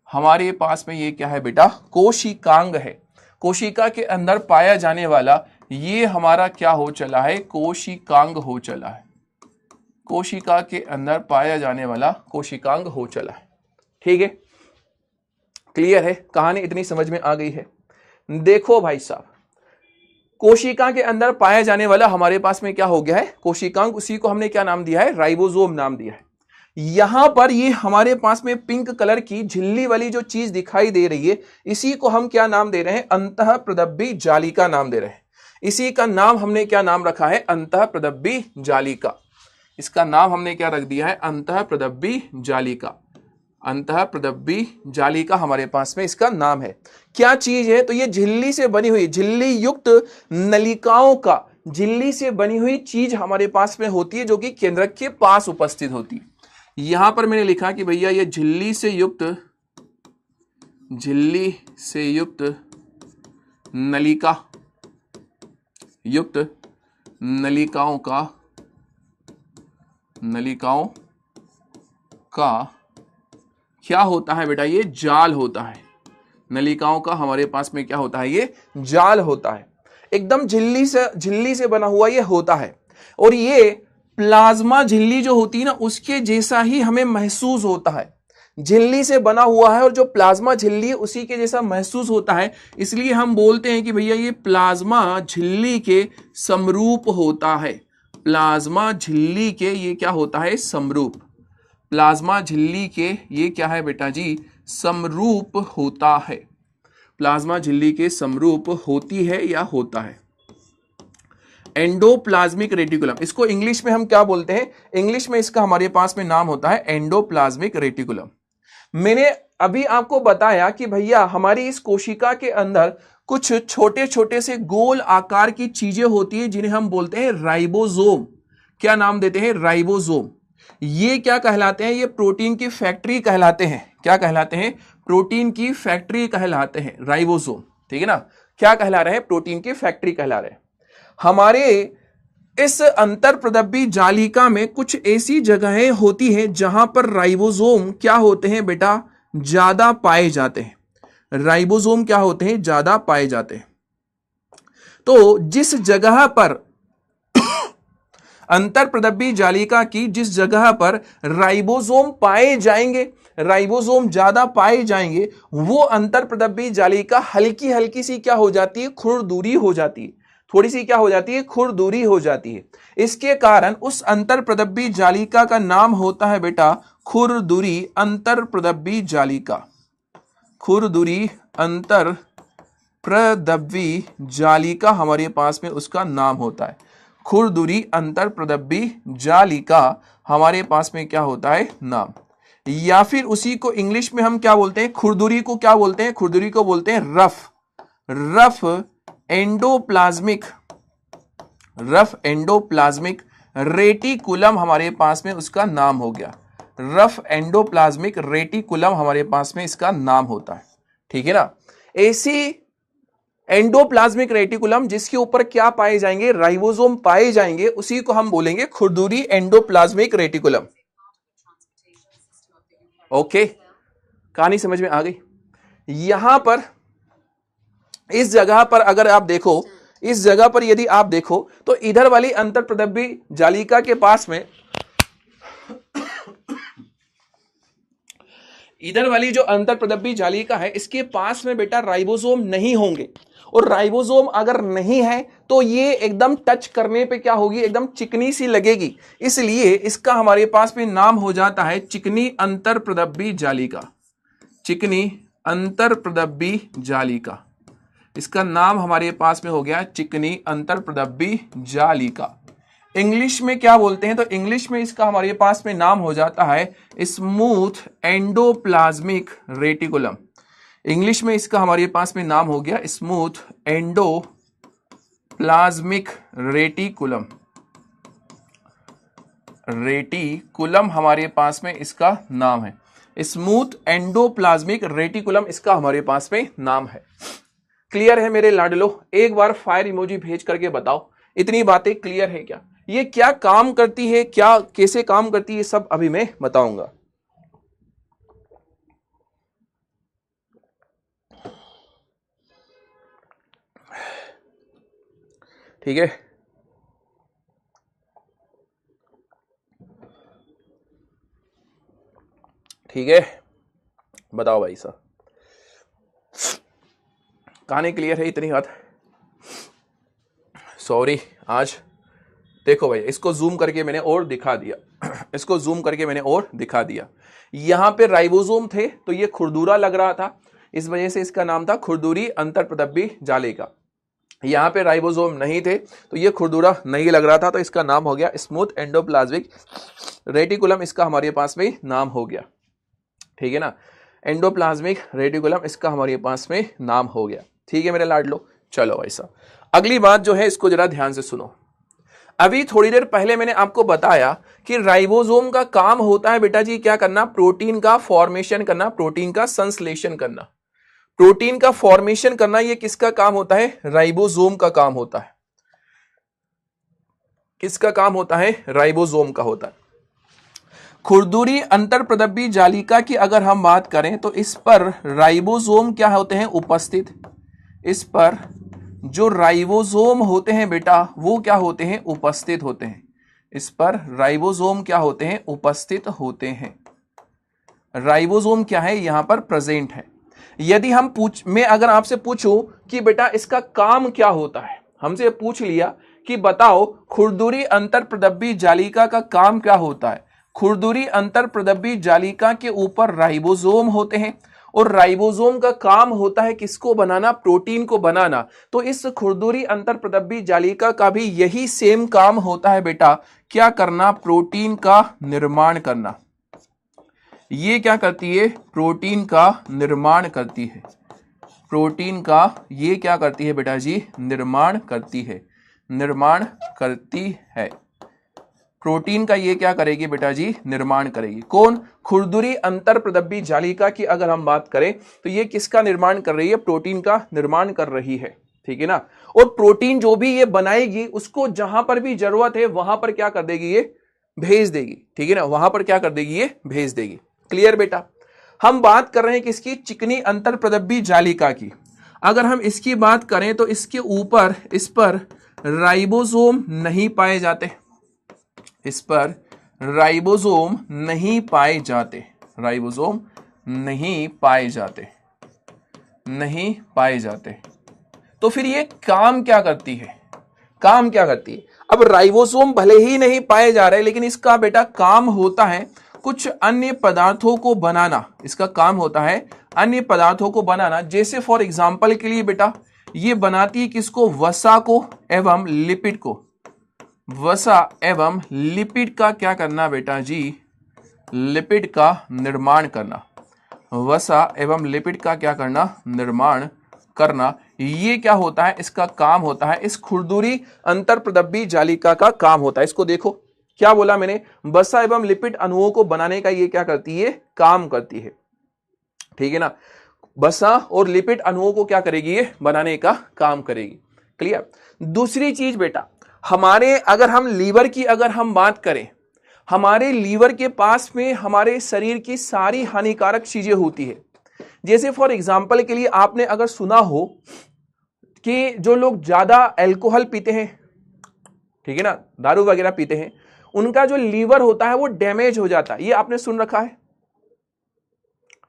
हमारे पास में ये क्या है बेटा, कोशिकांग है। कोशिका के अंदर पाया जाने वाला ये हमारा क्या हो चला है, कोशिकांग हो चला है। कोशिका के अंदर पाया जाने वाला कोशिकांग हो चला है, ठीक है। क्लियर है, कहानी इतनी समझ में आ गई है। देखो भाई साहब, कोशिका के अंदर पाया जाने वाला हमारे पास में क्या हो गया है, कोशिकांग, उसी को हमने क्या नाम दिया है, राइबोसोम नाम दिया है। यहां पर ये हमारे पास में पिंक कलर की झिल्ली वाली जो चीज दिखाई दे रही है, इसी को हम क्या नाम दे रहे हैं, अंतःप्रदब्बी जालिका नाम दे रहे हैं। इसी का नाम हमने क्या नाम रखा है, अंतःप्रदब्बी जालिका। इसका नाम हमने क्या रख दिया है, अंतःप्रदब्बी जालिका। अंतःप्रदब्बी जालिका हमारे पास में इसका नाम है। क्या चीज है, तो ये झिल्ली से बनी हुई, झिल्ली युक्त नलिकाओं का, झिल्ली से बनी हुई चीज हमारे पास में होती है, जो कि केंद्रक के पास उपस्थित होती है। यहां पर मैंने लिखा कि भैया ये झिल्ली से युक्त नलिका युक्त नलिकाओं का क्या होता है बेटा, ये जाल होता है। नलिकाओं का हमारे पास में क्या होता है, ये जाल होता है। एकदम झिल्ली से बना हुआ ये होता है। और ये प्लाज्मा झिल्ली जो होती है ना, उसके जैसा ही हमें महसूस होता है। झिल्ली से बना हुआ है और जो प्लाज्मा झिल्ली है उसी के जैसा महसूस होता है, इसलिए हम बोलते हैं कि भैया ये प्लाज्मा झिल्ली के समरूप होता है। प्लाज्मा झिल्ली के ये क्या होता है, समरूप। प्लाज्मा झिल्ली के ये क्या है बेटा जी, समरूप होता है। प्लाज्मा झिल्ली के समरूप होती है या होता है। एंडोप्लाज्मिक रेटिकुलम, इसको इंग्लिश में हम क्या बोलते हैं, इंग्लिश में इसका हमारे पास में नाम होता है एंडोप्लाज्मिक रेटिकुलम। मैंने अभी आपको बताया कि भैया हमारी इस कोशिका के अंदर कुछ छोटे छोटे से गोल आकार की चीजें होती है, जिन्हें हम बोलते हैं राइबोसोम। क्या नाम देते हैं, राइबोसोम। ये क्या कहलाते हैं, ये प्रोटीन की फैक्ट्री कहलाते हैं। क्या कहलाते हैं, प्रोटीन की फैक्ट्री कहलाते हैं राइबोसोम। ठीक है ना, क्या कहला रहे हैं, प्रोटीन की फैक्ट्री कहला रहे हैं। हमारे इस अंतरप्रदब्बी जालिका में कुछ ऐसी जगहें होती हैं जहां पर राइबोसोम क्या होते हैं बेटा, ज्यादा पाए जाते हैं। राइबोसोम क्या होते हैं, ज्यादा पाए जाते हैं। तो जिस जगह पर अंतरप्रदब्बी जालिका की जिस जगह पर राइबोसोम पाए जाएंगे, राइबोसोम ज्यादा पाए जाएंगे, वो अंतरप्रदब्बी जालिका हल्की हल्की सी क्या हो जाती है, खुरदुरी हो जाती है। थोड़ी सी क्या हो जाती है, खुरदुरी हो जाती है। इसके कारण उस अंतरप्रदब्बी जालिका का नाम होता है बेटा खुरदुरी अंतरप्रदब्बी जालिका। खुरदुरी अंतरप्रदब्बी जालिका हमारे पास में उसका नाम होता है। खुरदुरी अंतरप्रदब्बी जालिका हमारे पास में क्या होता है, नाम। या फिर उसी को इंग्लिश में हम क्या बोलते हैं, खुरदुरी को क्या बोलते हैं, खुरदुरी को बोलते हैं रफ एंडोप्लाज्मिक रेटिकुलम हमारे पास में उसका नाम हो गया। रफ एंडोप्लाज्मिक रेटिकुलम हमारे पास में इसका नाम होता है। ठीक है ना, ऐसी एंडोप्लाज्मिक रेटिकुलम जिसके ऊपर क्या पाए जाएंगे, राइबोसोम पाए जाएंगे, उसी को हम बोलेंगे खुरदुरी एंडोप्लाज्मिक रेटिकुलम। ओके, कहानी समझ में आ गई। यहां पर इस जगह पर अगर आप देखो, इस जगह पर यदि आप देखो तो इधर वाली अंतरप्रदब्बी जालिका के पास में, इधर वाली जो अंतरप्रदब्बी जालिका है इसके पास में बेटा राइबोसोम नहीं होंगे। और राइबोसोम अगर नहीं है तो ये एकदम टच करने पे क्या होगी, एकदम चिकनी सी लगेगी। इसलिए इसका हमारे पास में नाम हो जाता है चिकनी अंतरप्रदब्बी जालिका। चिकनी अंतरप्रदब्बी जालिका, इसका नाम हमारे पास में हो गया चिकनी अंतरप्रदब्बी जालिका। इंग्लिश में क्या बोलते हैं, तो इंग्लिश में इसका हमारे पास में नाम हो जाता है स्मूथ एंडोप्लाज्मिक रेटिकुलम। इंग्लिश में इसका हमारे पास में नाम हो गया स्मूथ एंडोप्लाज्मिक रेटिकुलम। रेटिकुलम हमारे पास में इसका नाम है, स्मूथ एंडोप्लाज्मिक रेटिकुलम इसका हमारे पास में नाम है। क्लियर है मेरे लाडलो, एक बार फायर इमोजी भेज करके बताओ इतनी बातें क्लियर है क्या। ये क्या काम करती है, क्या कैसे काम करती है, सब अभी मैं बताऊंगा। ठीक है, ठीक है, बताओ भाई साहब, कहानी क्लियर है इतनी बात। सॉरी, आज देखो भाई, इसको जूम करके मैंने और दिखा दिया इसको जूम करके मैंने और दिखा दिया। यहां पे राइबोसोम थे तो ये खुरदुरा लग रहा था, इस वजह से इसका नाम था खुरदुरी अंतरप्रदब्बी जालिका। यहां पे राइबोसोम नहीं थे तो ये खुरदुरा नहीं लग रहा था, तो इसका नाम हो गया स्मूथ एंडोप्लाज्मिक रेटिकुलम, इसका हमारे पास में नाम हो गया। ठीक है ना, एंडोप्लाज्मिक रेटिकुलम इसका हमारे पास में नाम हो गया। ठीक है मेरे लाडलो। चलो भाई साहब, अगली बात जो है इसको जरा ध्यान से सुनो। अभी थोड़ी देर पहले मैंने आपको बताया कि राइबोसोम का काम होता है बेटा जी क्या करना, प्रोटीन का फॉर्मेशन करना, प्रोटीन का संश्लेषण करना। प्रोटीन का फॉर्मेशन करना ये किसका काम होता है, राइबोसोम का काम होता है। किसका काम होता है, राइबोसोम का होता है। खुरदुरी अंतरप्रदब्बी जालिका की अगर हम बात करें तो इस पर राइबोसोम क्या होते हैं उपस्थित। इस पर जो राइबोसोम होते हैं बेटा वो क्या होते हैं, उपस्थित होते हैं। इस पर राइबोसोम क्या होते हैं, उपस्थित होते हैं। राइबोसोम क्या है, यहां पर प्रेजेंट है। यदि हम मैं अगर आपसे पूछूं कि बेटा इसका काम क्या होता है, हमसे पूछ लिया कि बताओ खुरदुरी अंतरप्रदब्बी जालिका का काम क्या होता है। खुरदुरी अंतरप्रदब्बी जालिका के ऊपर राइबोसोम होते हैं और राइबोसोम का काम होता है किसको बनाना, प्रोटीन को बनाना। तो इस खुरदुरी अंतरप्रदब्बी जालिका का भी यही सेम काम होता है बेटा, क्या करना, प्रोटीन का निर्माण करना। ये क्या करती है, प्रोटीन का निर्माण करती है। प्रोटीन का ये क्या करती है बेटा जी, निर्माण करती है, निर्माण करती है। प्रोटीन का ये क्या करेगी बेटा जी, निर्माण करेगी। कौन, खुरदुरी अंतरप्रदब्बी जालिका की अगर हम बात करें तो ये किसका निर्माण कर रही है, प्रोटीन का निर्माण कर रही है। ठीक है ना, और प्रोटीन जो भी ये बनाएगी उसको जहां पर भी जरूरत है वहां पर क्या कर देगी, ये भेज देगी। ठीक है ना, वहां पर क्या कर देगी, ये भेज देगी। क्लियर बेटा। हम बात कर रहे हैं किसकी, चिकनी अंतरप्रदब्बी जालिका की। अगर हम इसकी बात करें तो इसके ऊपर, इस पर राइबोसोम नहीं पाए जाते। इस पर राइबोसोम नहीं पाए जाते, राइबोसोम नहीं पाए जाते, नहीं पाए जाते। तो फिर ये काम क्या करती है, काम क्या करती है। अब राइबोसोम भले ही नहीं पाए जा रहे लेकिन इसका बेटा काम होता है कुछ अन्य पदार्थों को बनाना। इसका काम होता है अन्य पदार्थों को बनाना। जैसे फॉर एग्जांपल के लिए बेटा ये बनाती है किसको, वसा को एवं लिपिड को। वसा एवं लिपिड का क्या करना बेटा जी, लिपिड का निर्माण करना। वसा एवं लिपिड का क्या करना, निर्माण करना। ये क्या होता है, इसका काम होता है, इस खुरदुरी अंतरप्रदब्बी जालिका का काम होता है। इसको देखो क्या बोला मैंने, वसा एवं लिपिड अणुओं को बनाने का ये क्या करती है, काम करती है। ठीक है ना, वसा और लिपिड अणुओं को क्या करेगी, ये बनाने का काम करेगी। क्लियर। दूसरी चीज बेटा, हमारे अगर हम लीवर की अगर हम बात करें, हमारे लीवर के पास में हमारे शरीर की सारी हानिकारक चीजें होती है। जैसे फॉर एग्जांपल के लिए आपने अगर सुना हो कि जो लोग ज्यादा अल्कोहल पीते हैं, ठीक है ना, दारू वगैरह पीते हैं, उनका जो लीवर होता है वो डैमेज हो जाता है। ये आपने सुन रखा है,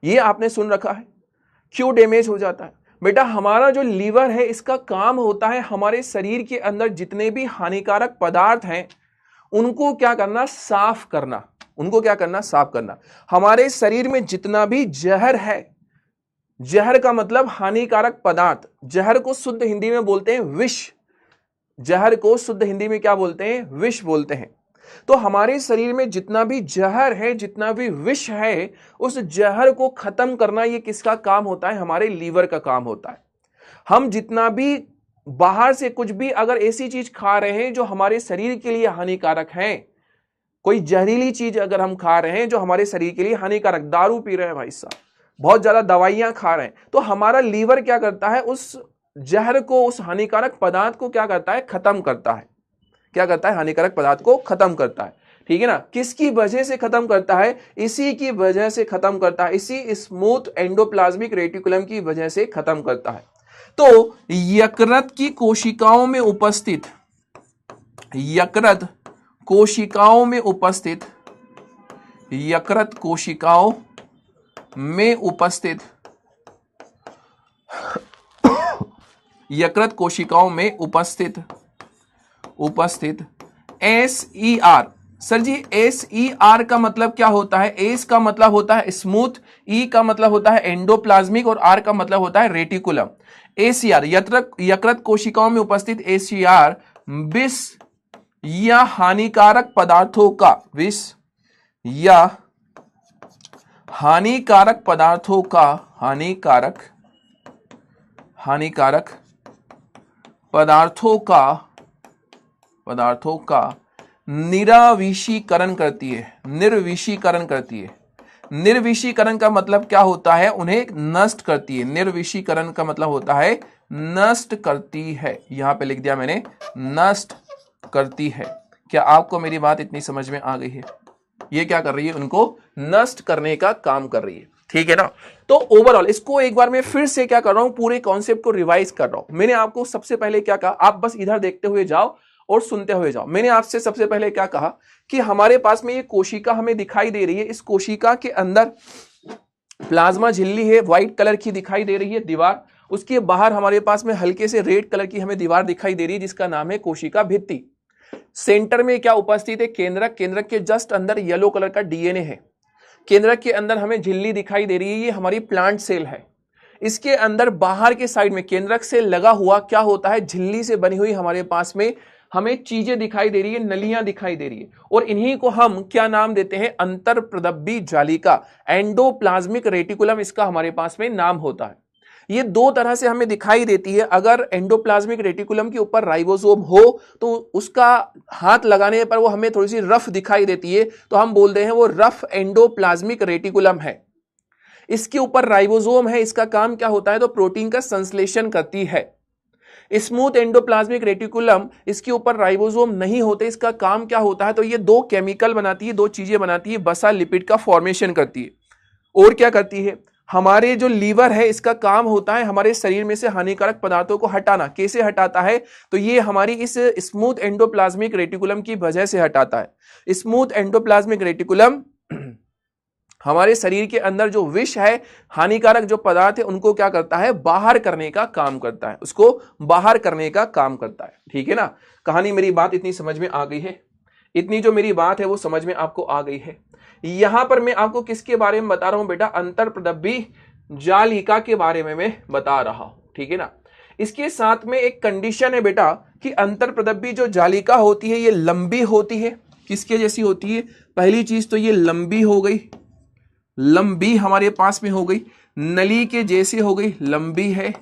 ये आपने सुन रखा है। क्यों डैमेज हो जाता है बेटा, हमारा जो लीवर है इसका काम होता है हमारे शरीर के अंदर जितने भी हानिकारक पदार्थ हैं उनको क्या करना, साफ करना। उनको क्या करना, साफ करना। हमारे शरीर में जितना भी जहर है, जहर का मतलब हानिकारक पदार्थ, जहर को शुद्ध हिंदी में बोलते हैं विष। जहर को शुद्ध हिंदी में क्या बोलते हैं, विष बोलते हैं। तो हमारे शरीर में जितना भी जहर है, जितना भी विष है, उस जहर को खत्म करना ये किसका काम होता है, हमारे लीवर का काम होता है। हम जितना भी बाहर से कुछ भी अगर ऐसी चीज खा रहे हैं जो हमारे शरीर के लिए हानिकारक है, कोई जहरीली चीज अगर हम खा रहे हैं जो हमारे शरीर के लिए हानिकारक, दारू पी रहे हैं भाई साहब, बहुत ज्यादा दवाइयां खा रहे हैं, तो हमारा लीवर क्या करता है, उस जहर को, उस हानिकारक पदार्थ को क्या करता है, खत्म करता है। क्या करता है, हानिकारक पदार्थ को खत्म करता है। ठीक है ना, किसकी वजह से खत्म करता है, इसी की वजह से खत्म करता है, इसी स्मूथ एंडोप्लाज्मिक रेटिकुलम की वजह से खत्म करता है। तो यकृत की कोशिकाओं में उपस्थित, यकृत कोशिकाओं में उपस्थित, यकृत कोशिकाओं में उपस्थित, यकृत कोशिकाओं में उपस्थित उपस्थित SER। सर जी SER का मतलब क्या होता है? एस का मतलब होता है स्मूथ, ई का मतलब होता है एंडोप्लाज्मिक और आर का मतलब होता है रेटिकुलम। ACR यकृत कोशिकाओं में उपस्थित ACR विष या हानिकारक पदार्थों का, विष या हानिकारक पदार्थों का, हानिकारक पदार्थों का निराविषीकरण करती है, निर्विषीकरण करती है। निर्विषीकरण का मतलब क्या होता है? उन्हें नष्ट करती है। निर्विषीकरण का मतलब होता है नष्ट करती है, यहां पे लिख दिया मैंने, नष्ट करती है। क्या आपको मेरी बात इतनी समझ में आ गई है? ये क्या कर रही है? उनको नष्ट करने का काम कर रही है, ठीक है ना। तो ओवरऑल इसको एक बार मैं फिर से क्या कर रहा हूं, पूरे कॉन्सेप्ट को रिवाइज कर रहा हूं। मैंने आपको सबसे पहले क्या कहा, आप बस इधर देखते हुए जाओ और सुनते हुए जाओ। मैंने आपसे सबसे पहले क्या कहा कि हमारे पास में ये कोशिका हमें दिखाई दे रही है, इस कोशिका के अंदर प्लाज्मा झिल्ली है, व्हाइट कलर की दिखाई दे रही है दीवार। उसके बाहर हमारे पास में हल्के से रेड कलर की हमें दीवार दिखाई दे रही है जिसका नाम है कोशिका भित्ति। सेंटर में क्या उपस्थित है? केंद्रक। केंद्रक के जस्ट अंदर येलो कलर का डीएनए है। केंद्रक के अंदर हमें झिल्ली दिखाई दे रही है, ये हमारी प्लांट सेल है। इसके अंदर बाहर के साइड में केंद्रक से लगा हुआ क्या होता है? झिल्ली से बनी हुई हमारे पास में हमें चीजें दिखाई दे रही है, नलियां दिखाई दे रही है, और इन्हीं को हम क्या नाम देते हैं? अंतरप्रदब्बी जालिका, एंडोप्लाज्मिक रेटिकुलम इसका हमारे पास में नाम होता है। ये दो तरह से हमें दिखाई देती है। अगर एंडोप्लाज्मिक रेटिकुलम के ऊपर राइबोसोम हो तो उसका हाथ लगाने पर वो हमें थोड़ी सी रफ दिखाई देती है, तो हम बोलते हैं वो रफ एंडोप्लाज्मिक रेटिकुलम है। इसके ऊपर राइबोसोम है, इसका काम क्या होता है? तो प्रोटीन का संश्लेषण करती है। स्मूथ एंडोप्लाज्मिक रेटिकुलम, इसके ऊपर राइबोसोम नहीं होते, इसका काम क्या होता है? तो ये दो केमिकल बनाती है, दो चीजें बनाती है, बसा लिपिड का फॉर्मेशन करती है। और क्या करती है? हमारे जो लीवर है इसका काम होता है हमारे शरीर में से हानिकारक पदार्थों को हटाना। कैसे हटाता है? तो ये हमारी इस स्मूथ एंडोप्लाज्मिक रेटिकुलम की वजह से हटाता है। स्मूथ एंडोप्लाज्मिक रेटिकुलम हमारे शरीर के अंदर जो विष है, हानिकारक जो पदार्थ है, उनको क्या करता है? बाहर करने का काम करता है, उसको बाहर करने का काम करता है, ठीक है ना। कहानी, मेरी बात इतनी समझ में आ गई है? इतनी जो मेरी बात है वो समझ में आपको आ गई है? यहां पर मैं आपको किसके बारे में बता रहा हूं बेटा? अंतरप्रदब्बी जालिका के बारे में मैं बता रहा हूं, ठीक है ना। इसके साथ में एक कंडीशन है बेटा कि अंतरप्रदब्बी जो जालिका होती है ये लंबी होती है। किसके जैसी होती है? पहली चीज तो ये लंबी हो गई, लंबी हमारे पास में हो गई, नली के जैसे हो गई, लंबी है,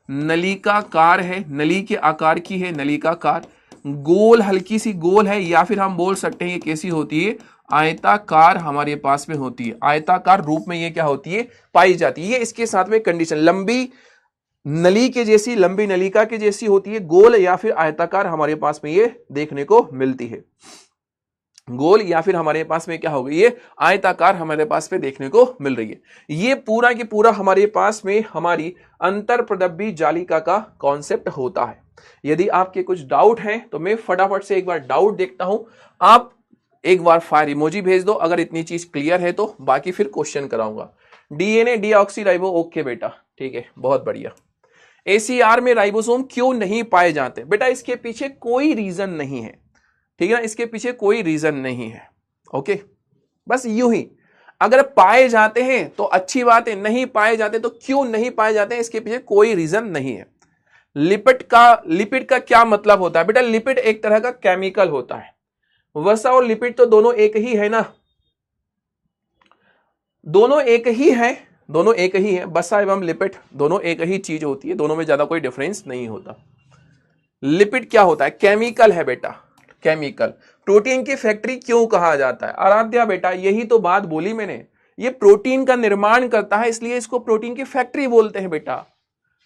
नलिकाकार है, नली के आकार की है, नलिकाकार, गोल, हल्की सी गोल है, या फिर हम बोल सकते हैं ये कैसी होती है? आयताकार हमारे पास में होती है। आयताकार रूप में ये क्या होती है? पाई जाती है। ये इसके साथ में कंडीशन, लंबी नली के जैसी, लंबी नलिका के जैसी होती है, गोल या फिर आयताकार हमारे पास में ये देखने को मिलती है। गोल या फिर हमारे पास में क्या होगी? ये आयताकार हमारे पास में देखने को मिल रही है। ये पूरा की पूरा हमारे पास में हमारी अंतरप्रदब्बी जालिका का कॉन्सेप्ट होता है। यदि आपके कुछ डाउट हैं तो मैं फटाफट से एक बार डाउट देखता हूं। आप एक बार फायर इमोजी भेज दो अगर इतनी चीज क्लियर है तो, बाकी फिर क्वेश्चन कराऊंगा। डीएनए डीऑक्सीराइबो, ओके बेटा, ठीक है, बहुत बढ़िया। एसीआर में राइबोसोम क्यों नहीं पाए जाते? बेटा इसके पीछे कोई रीजन नहीं है, ठीक है ना, इसके पीछे कोई रीजन नहीं है, ओके। बस यूं ही, अगर पाए जाते हैं तो अच्छी बात है, नहीं पाए जाते तो क्यों नहीं पाए जाते हैं, इसके पीछे कोई रीजन नहीं है। लिपिड का क्या मतलब होता है? बेटा लिपिड एक तरह का केमिकल होता है। वसा और लिपिड तो दोनों एक ही है ना, दोनों एक ही है, दोनों एक ही है। वसा एवं लिपिड दोनों एक ही चीज होती है, दोनों में ज्यादा कोई डिफरेंस नहीं होता। लिपिड क्या होता है? केमिकल है बेटा, केमिकल। प्रोटीन की फैक्ट्री क्यों कहा जाता है? आराध्या बेटा यही तो बात बोली मैंने, ये प्रोटीन का निर्माण करता है इसलिए इसको प्रोटीन की फैक्ट्री बोलते हैं बेटा।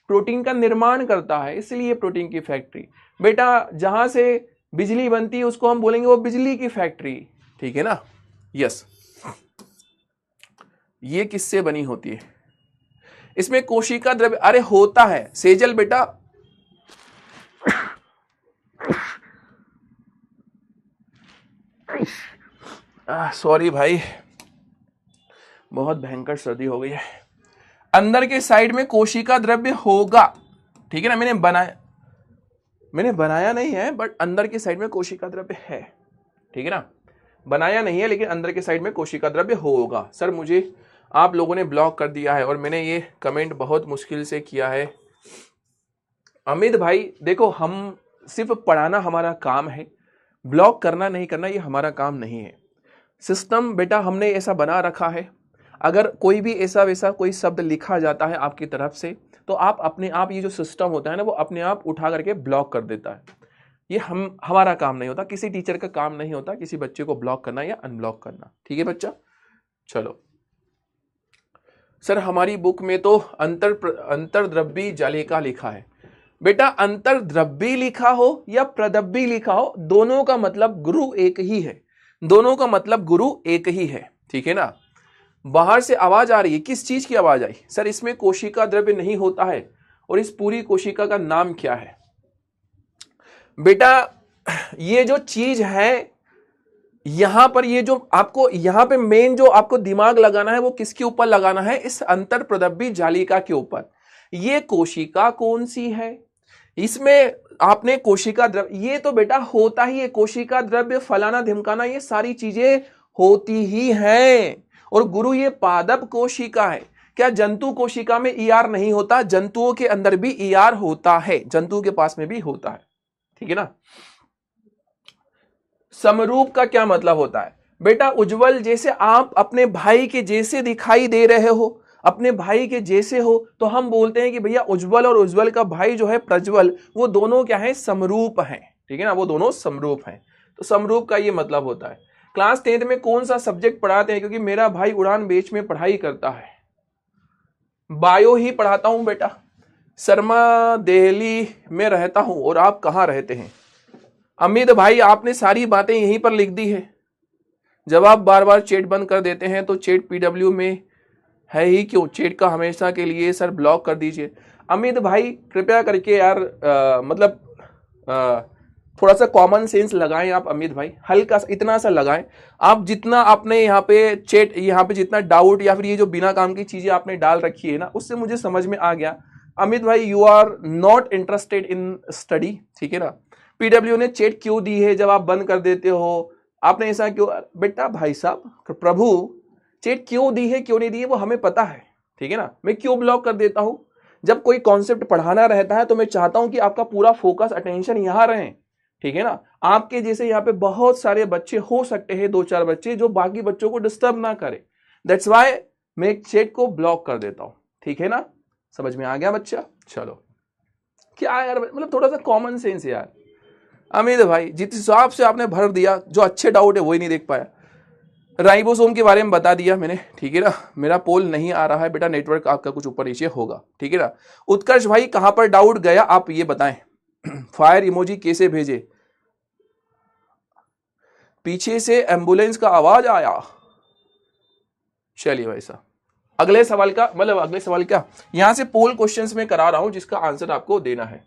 प्रोटीन का निर्माण करता है इसलिए प्रोटीन की फैक्ट्री। बेटा जहां से बिजली बनती है उसको हम बोलेंगे वो बिजली की फैक्ट्री, ठीक है ना। यस, ये किससे बनी होती है? इसमें कोशिका द्रव्य, अरे होता है सेजल बेटा, सॉरी भाई, बहुत भयंकर सर्दी हो गई है। अंदर के साइड में कोशिका द्रव्य होगा, ठीक है ना, मैंने बनाया। मैंने बनाया नहीं है, बट अंदर की साइड में कोशिका द्रव्य है, ठीक है ना। बनाया नहीं है लेकिन अंदर के साइड में कोशिका द्रव्य होगा। सर मुझे आप लोगों ने ब्लॉक कर दिया है और मैंने ये कमेंट बहुत मुश्किल से किया है। अमित भाई देखो, हम सिर्फ पढ़ाना हमारा काम है, ब्लॉक करना नहीं करना ये हमारा काम नहीं है। सिस्टम बेटा हमने ऐसा बना रखा है, अगर कोई भी ऐसा वैसा कोई शब्द लिखा जाता है आपकी तरफ से तो आप अपने आप, ये जो सिस्टम होता है ना वो अपने आप उठा करके ब्लॉक कर देता है। ये हमारा काम नहीं होता, किसी टीचर का काम नहीं होता किसी बच्चे को ब्लॉक करना या अनब्लॉक करना, ठीक है बच्चा। चलो सर हमारी बुक में तो अंतर्द्रव्यी जालिका लिखा है। बेटा अंतर्द्रव्यी लिखा हो या प्रद्रव्यी लिखा हो, दोनों का मतलब गुरु एक ही है, दोनों का मतलब गुरु एक ही है, ठीक है ना। बाहर से आवाज आ रही है, किस चीज की आवाज आई? सर इसमें कोशिका द्रव्य नहीं होता है। और इस पूरी कोशिका का नाम क्या है? बेटा ये जो चीज है यहां पर, ये जो आपको यहां पे मेन जो आपको दिमाग लगाना है वो किसके ऊपर लगाना है? इस अंतर्प्रद्रव्यी जालिका के ऊपर। ये कोशिका कौन सी है, इसमें आपने कोशिका द्रव्य, ये तो बेटा होता ही है, कोशिका द्रव्य फलाना ढिमकाना ये सारी चीजें होती ही हैं। और गुरु ये पादप कोशिका है। क्या जंतु कोशिका में ईआर नहीं होता? जंतुओं के अंदर भी ईआर होता है, जंतुओं के पास में भी होता है, ठीक है ना। समरूप का क्या मतलब होता है? बेटा उज्जवल, जैसे आप अपने भाई के जैसे दिखाई दे रहे हो, अपने भाई के जैसे हो, तो हम बोलते हैं कि भैया उज्जवल और उज्जवल का भाई जो है प्रज्वल, वो दोनों क्या है? समरूप हैं, ठीक है ना, वो दोनों समरूप हैं। तो समरूप का ये मतलब होता है। क्लास 10th में कौन सा सब्जेक्ट पढ़ाते हैं? क्योंकि मेरा भाई उड़ान बेच में पढ़ाई करता है, बायो ही पढ़ाता हूं बेटा। शर्मा दिल्ली में रहता हूं, और आप कहां रहते हैं? अमित भाई आपने सारी बातें यहीं पर लिख दी है, जब आप बार बार चैट बंद कर देते हैं तो चैट पीडब्ल्यू में है ही क्यों? चैट का हमेशा के लिए सर ब्लॉक कर दीजिए। अमित भाई कृपया करके यार मतलब थोड़ा सा कॉमन सेंस लगाएं आप अमित भाई, हल्का सा इतना सा लगाएं। आप जितना आपने यहाँ पे चैट, यहाँ पे जितना डाउट या फिर ये जो बिना काम की चीजें आपने डाल रखी है ना, उससे मुझे समझ में आ गया। अमित भाई you are not interested in study, ठीक है ना। पीडब्ल्यू ने चैट क्यों दी है जब आप बंद कर देते हो? आपने ऐसा क्यों? बेटा भाई साहब, प्रभु चैट क्यों दी है क्यों नहीं दी है वो हमें पता है, ठीक है ना। मैं क्यों ब्लॉक कर देता हूं? जब कोई कॉन्सेप्ट पढ़ाना रहता है तो मैं चाहता हूं कि आपका पूरा फोकस अटेंशन यहां रहे, ठीक है ना। आपके जैसे यहाँ पे बहुत सारे बच्चे हो सकते हैं, 2-4 बच्चे जो बाकी बच्चों को डिस्टर्ब ना करे, दैट्स वाई मैं चैट को ब्लॉक कर देता हूं, ठीक है ना। समझ में आ गया बच्चा? चलो क्या यार, मतलब थोड़ा सा कॉमन सेंस यार। अमित भाई जिस हिसाब से आपने भर दिया, जो अच्छे डाउट है वही नहीं देख पाया। राइबोसोम के बारे में बता दिया मैंने, ठीक है ना। मेरा पोल नहीं आ रहा है बेटा, नेटवर्क आपका कुछ ऊपर नीचे होगा, ठीक है ना। उत्कर्ष भाई कहां पर डाउट गया आप ये बताएं। फायर इमोजी कैसे भेजे? पीछे से एम्बुलेंस का आवाज आया। चलिए भाई साहब अगले सवाल का, मतलब अगले सवाल क्या, यहां से पोल क्वेश्चंस में करा रहा हूं जिसका आंसर आपको देना है।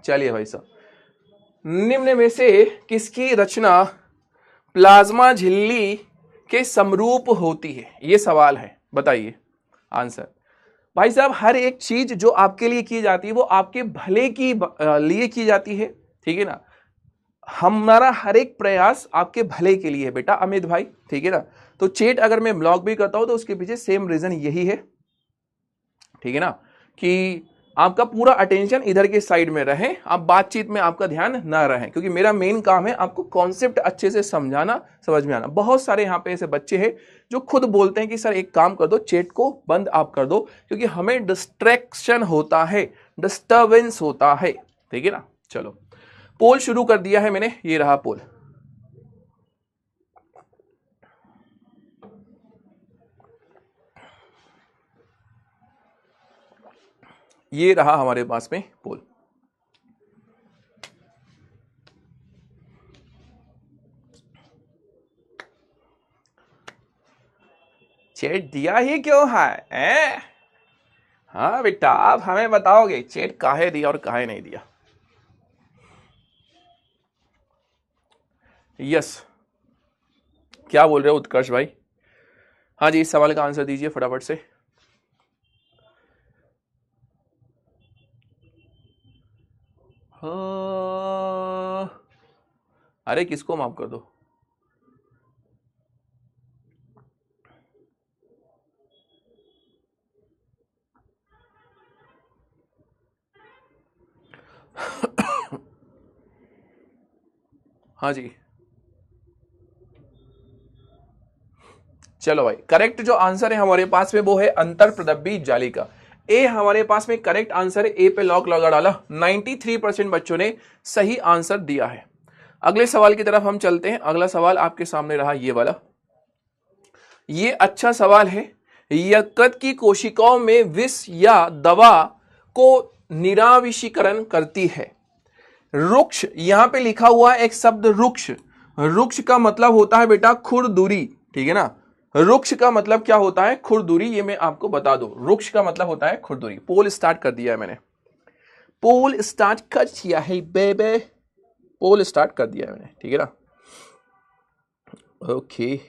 चलिए भाई साहब, निम्न में से किसकी रचना प्लाज्मा झिल्ली के समरूप होती है? ये सवाल है, बताइए आंसर। भाई साहब हर एक चीज जो आपके लिए की जाती है वो आपके भले की लिए की जाती है, ठीक है ना। हमारा हर एक प्रयास आपके भले के लिए है बेटा अमित भाई, ठीक है ना। तो चैट अगर मैं ब्लॉक भी करता हूं तो उसके पीछे सेम रीजन यही है, ठीक है ना, कि आपका पूरा अटेंशन इधर के साइड में रहे, आप बातचीत में आपका ध्यान ना रहे, क्योंकि मेरा मेन काम है आपको कॉन्सेप्ट अच्छे से समझाना, समझ में आना। बहुत सारे यहाँ पे ऐसे बच्चे हैं जो खुद बोलते हैं कि सर एक काम कर दो, चैट को बंद आप कर दो, क्योंकि हमें डिस्ट्रैक्शन होता है, डिस्टर्बेंस होता है, ठीक है ना। चलो पोल शुरू कर दिया है मैंने, ये रहा पोल। ये रहा हमारे पास में पोल। चैट दिया ही क्यों है? हाँ बेटा आप हमें बताओगे चैट काहे दिया और काहे नहीं दिया। यस क्या बोल रहे हो उत्कर्ष भाई? हाँ जी इस सवाल का आंसर दीजिए फटाफट से। हाँ, अरे किसको माफ कर दो। हाँ जी, चलो भाई, करेक्ट जो आंसर है हमारे पास में वो है अंतरप्रदब्बी जालिका। ए हमारे पास में करेक्ट आंसर है, ए पे लॉक लगा डाला। 93% बच्चों ने सही आंसर दिया है। अगले सवाल की तरफ हम चलते हैं। अगला सवाल आपके सामने रहा ये वाला। ये अच्छा सवाल है। यकृत की कोशिकाओं में विष या दवा को निराविषीकरण करती है। रुक्ष, यहां पे लिखा हुआ एक शब्द रुक्ष। रुक्ष का मतलब होता है बेटा खुरदुरी, ठीक है ना। रुक्ष का मतलब क्या होता है? खुरदुरी। ये मैं आपको बता दूं, रुक्ष का मतलब होता है खुरदुरी। पोल स्टार्ट कर दिया है मैंने, पोल स्टार्ट कर दिया है बेबे, पोल स्टार्ट कर दिया है मैंने, ठीक है ना। ओके,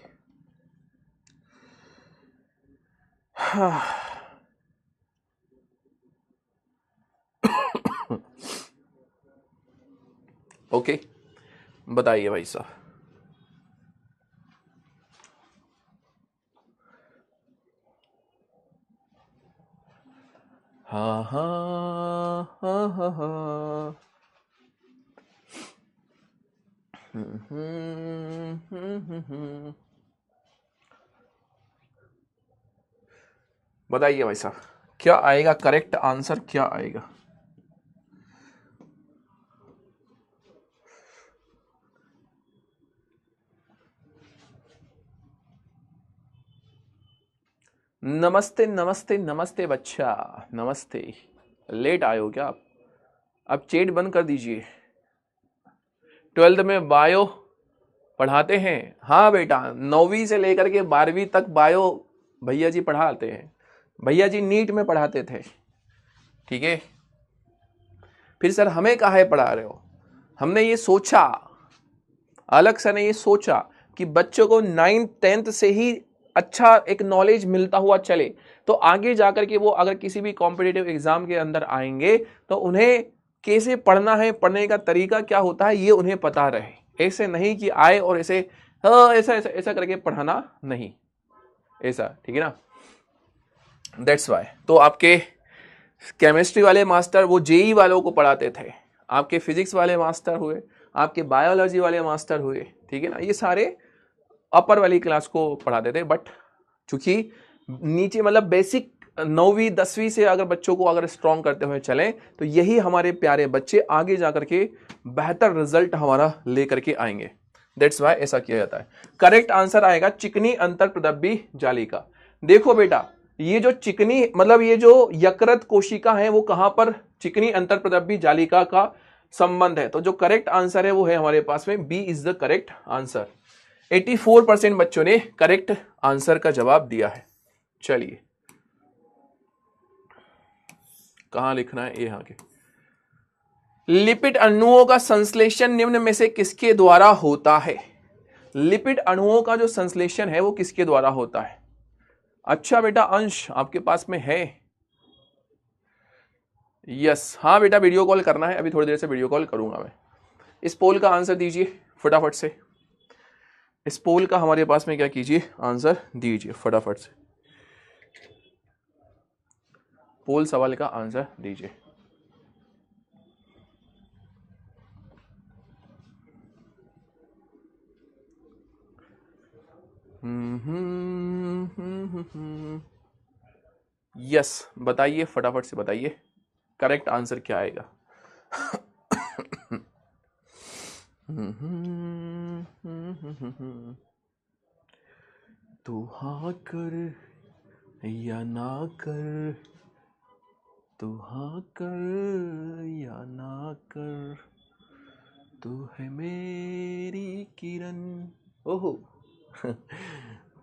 ओके, बताइए भाई साहब। हाँ हाँ हाँ हाँ हाँ, बताइए भाई साहब, क्या आएगा करेक्ट आंसर, क्या आएगा? नमस्ते नमस्ते नमस्ते बच्चा, नमस्ते। लेट आए हो क्या आप? अब चैट बंद कर दीजिए। 12th में बायो पढ़ाते हैं? हाँ बेटा, 9वीं से लेकर के 12वीं तक बायो भैया जी पढ़ाते हैं। भैया जी नीट में पढ़ाते थे, ठीक है। फिर सर हमें काहे पढ़ा रहे हो? हमने ये सोचा, अलग से ने ये सोचा कि बच्चों को 9th 10th से ही अच्छा एक नॉलेज मिलता हुआ चले, तो आगे जाकर के वो अगर किसी भी कॉम्पिटिटिव एग्जाम के अंदर आएंगे तो उन्हें कैसे पढ़ना है, पढ़ने का तरीका क्या होता है, ये उन्हें पता रहे। ऐसे नहीं कि आए और ऐसे हाँ ऐसा ऐसा ऐसा करके पढ़ाना नहीं, ऐसा, ठीक है ना। दैट्स वाई तो आपके केमिस्ट्री वाले मास्टर वो जेई वालों को पढ़ाते थे, आपके फिजिक्स वाले मास्टर हुए, आपके बायोलॉजी वाले मास्टर हुए, ठीक है ना, ये सारे अपर वाली क्लास को पढ़ाते थे। बट चूंकि नीचे मतलब बेसिक 9वीं 10वीं से अगर बच्चों को अगर स्ट्रॉन्ग करते हुए चलें तो यही हमारे प्यारे बच्चे आगे जाकर के बेहतर रिजल्ट हमारा लेकर के आएंगे। दैट्स वाई ऐसा किया जाता है। करेक्ट आंसर आएगा चिकनी अंतरप्रदब्बी जालिका। देखो बेटा, ये जो चिकनी मतलब ये जो यकृत कोशिका है वो कहां पर चिकनी अंतरप्रदब्बी जालिका का संबंध है, तो जो करेक्ट आंसर है वो है हमारे पास में B is the correct answer. 84% बच्चों ने करेक्ट आंसर का जवाब दिया है। चलिए कहां लिखना है, यहां के। लिपिड अणुओं का संश्लेषण निम्न में से किसके द्वारा होता है? लिपिड अणुओं का जो संश्लेषण है वो किसके द्वारा होता है? अच्छा बेटा अंश आपके पास में है? यस, हाँ बेटा वीडियो कॉल करना है, अभी थोड़ी देर से वीडियो कॉल करूंगा मैं। इस पोल का आंसर दीजिए फटाफट से। इस पोल का हमारे पास में क्या कीजिए, आंसर दीजिए फटाफट से। पोल सवाल का आंसर दीजिए। यस, बताइए फटाफट से बताइए करेक्ट आंसर क्या आएगा। तू हाँ कर या ना कर, तू हाँ कर या ना कर, तू है मेरी किरण, ओहो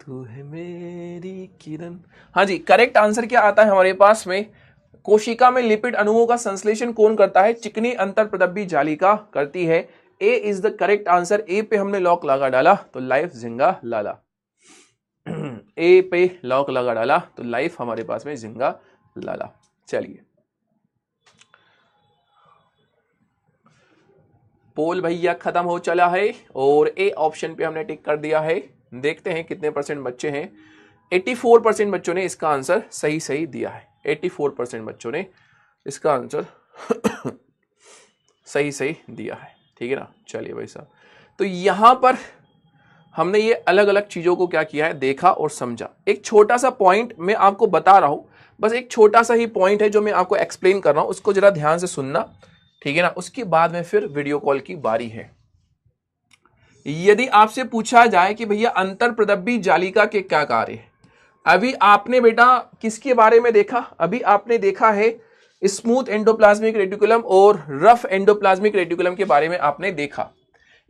तू है मेरी किरण। हाँ जी, करेक्ट आंसर क्या आता है हमारे पास में? कोशिका में लिपिड अणुओं का संश्लेषण कौन करता है? चिकनी अंतरप्रदब्बी जालिका करती है। ए इज द करेक्ट आंसर। ए पे हमने लॉक लगा डाला तो लाइफ जिंगा लाला। ए पे लॉक लगा डाला तो लाइफ हमारे पास में जिंगा लाला। चलिए पोल भैया खत्म हो चला है और ए ऑप्शन पे हमने टिक कर दिया है। देखते हैं कितने परसेंट बच्चे हैं। 84% बच्चों ने इसका आंसर सही दिया है। 84% बच्चों ने इसका आंसर सही दिया है, ठीक है ना। चलिए भाई साहब, तो यहां पर हमने ये अलग अलग चीजों को क्या किया है, देखा और समझा। एक छोटा सा पॉइंट मैं आपको बता रहा हूं, बस एक छोटा सा ही पॉइंट है जो मैं आपको एक्सप्लेन कर रहा हूं, उसको जरा ध्यान से सुनना, ठीक है ना। उसके बाद में फिर वीडियो कॉल की बारी है। यदि आपसे पूछा जाए कि भैया अंतरप्रदब्बी जालिका के क्या कार्य है, अभी आपने बेटा किसके बारे में देखा, अभी आपने देखा है स्मूथ एंडोप्लाज्मिक रेटिकुलम और रफ एंडोप्लाज्मिक रेटिकुलम के बारे में आपने देखा।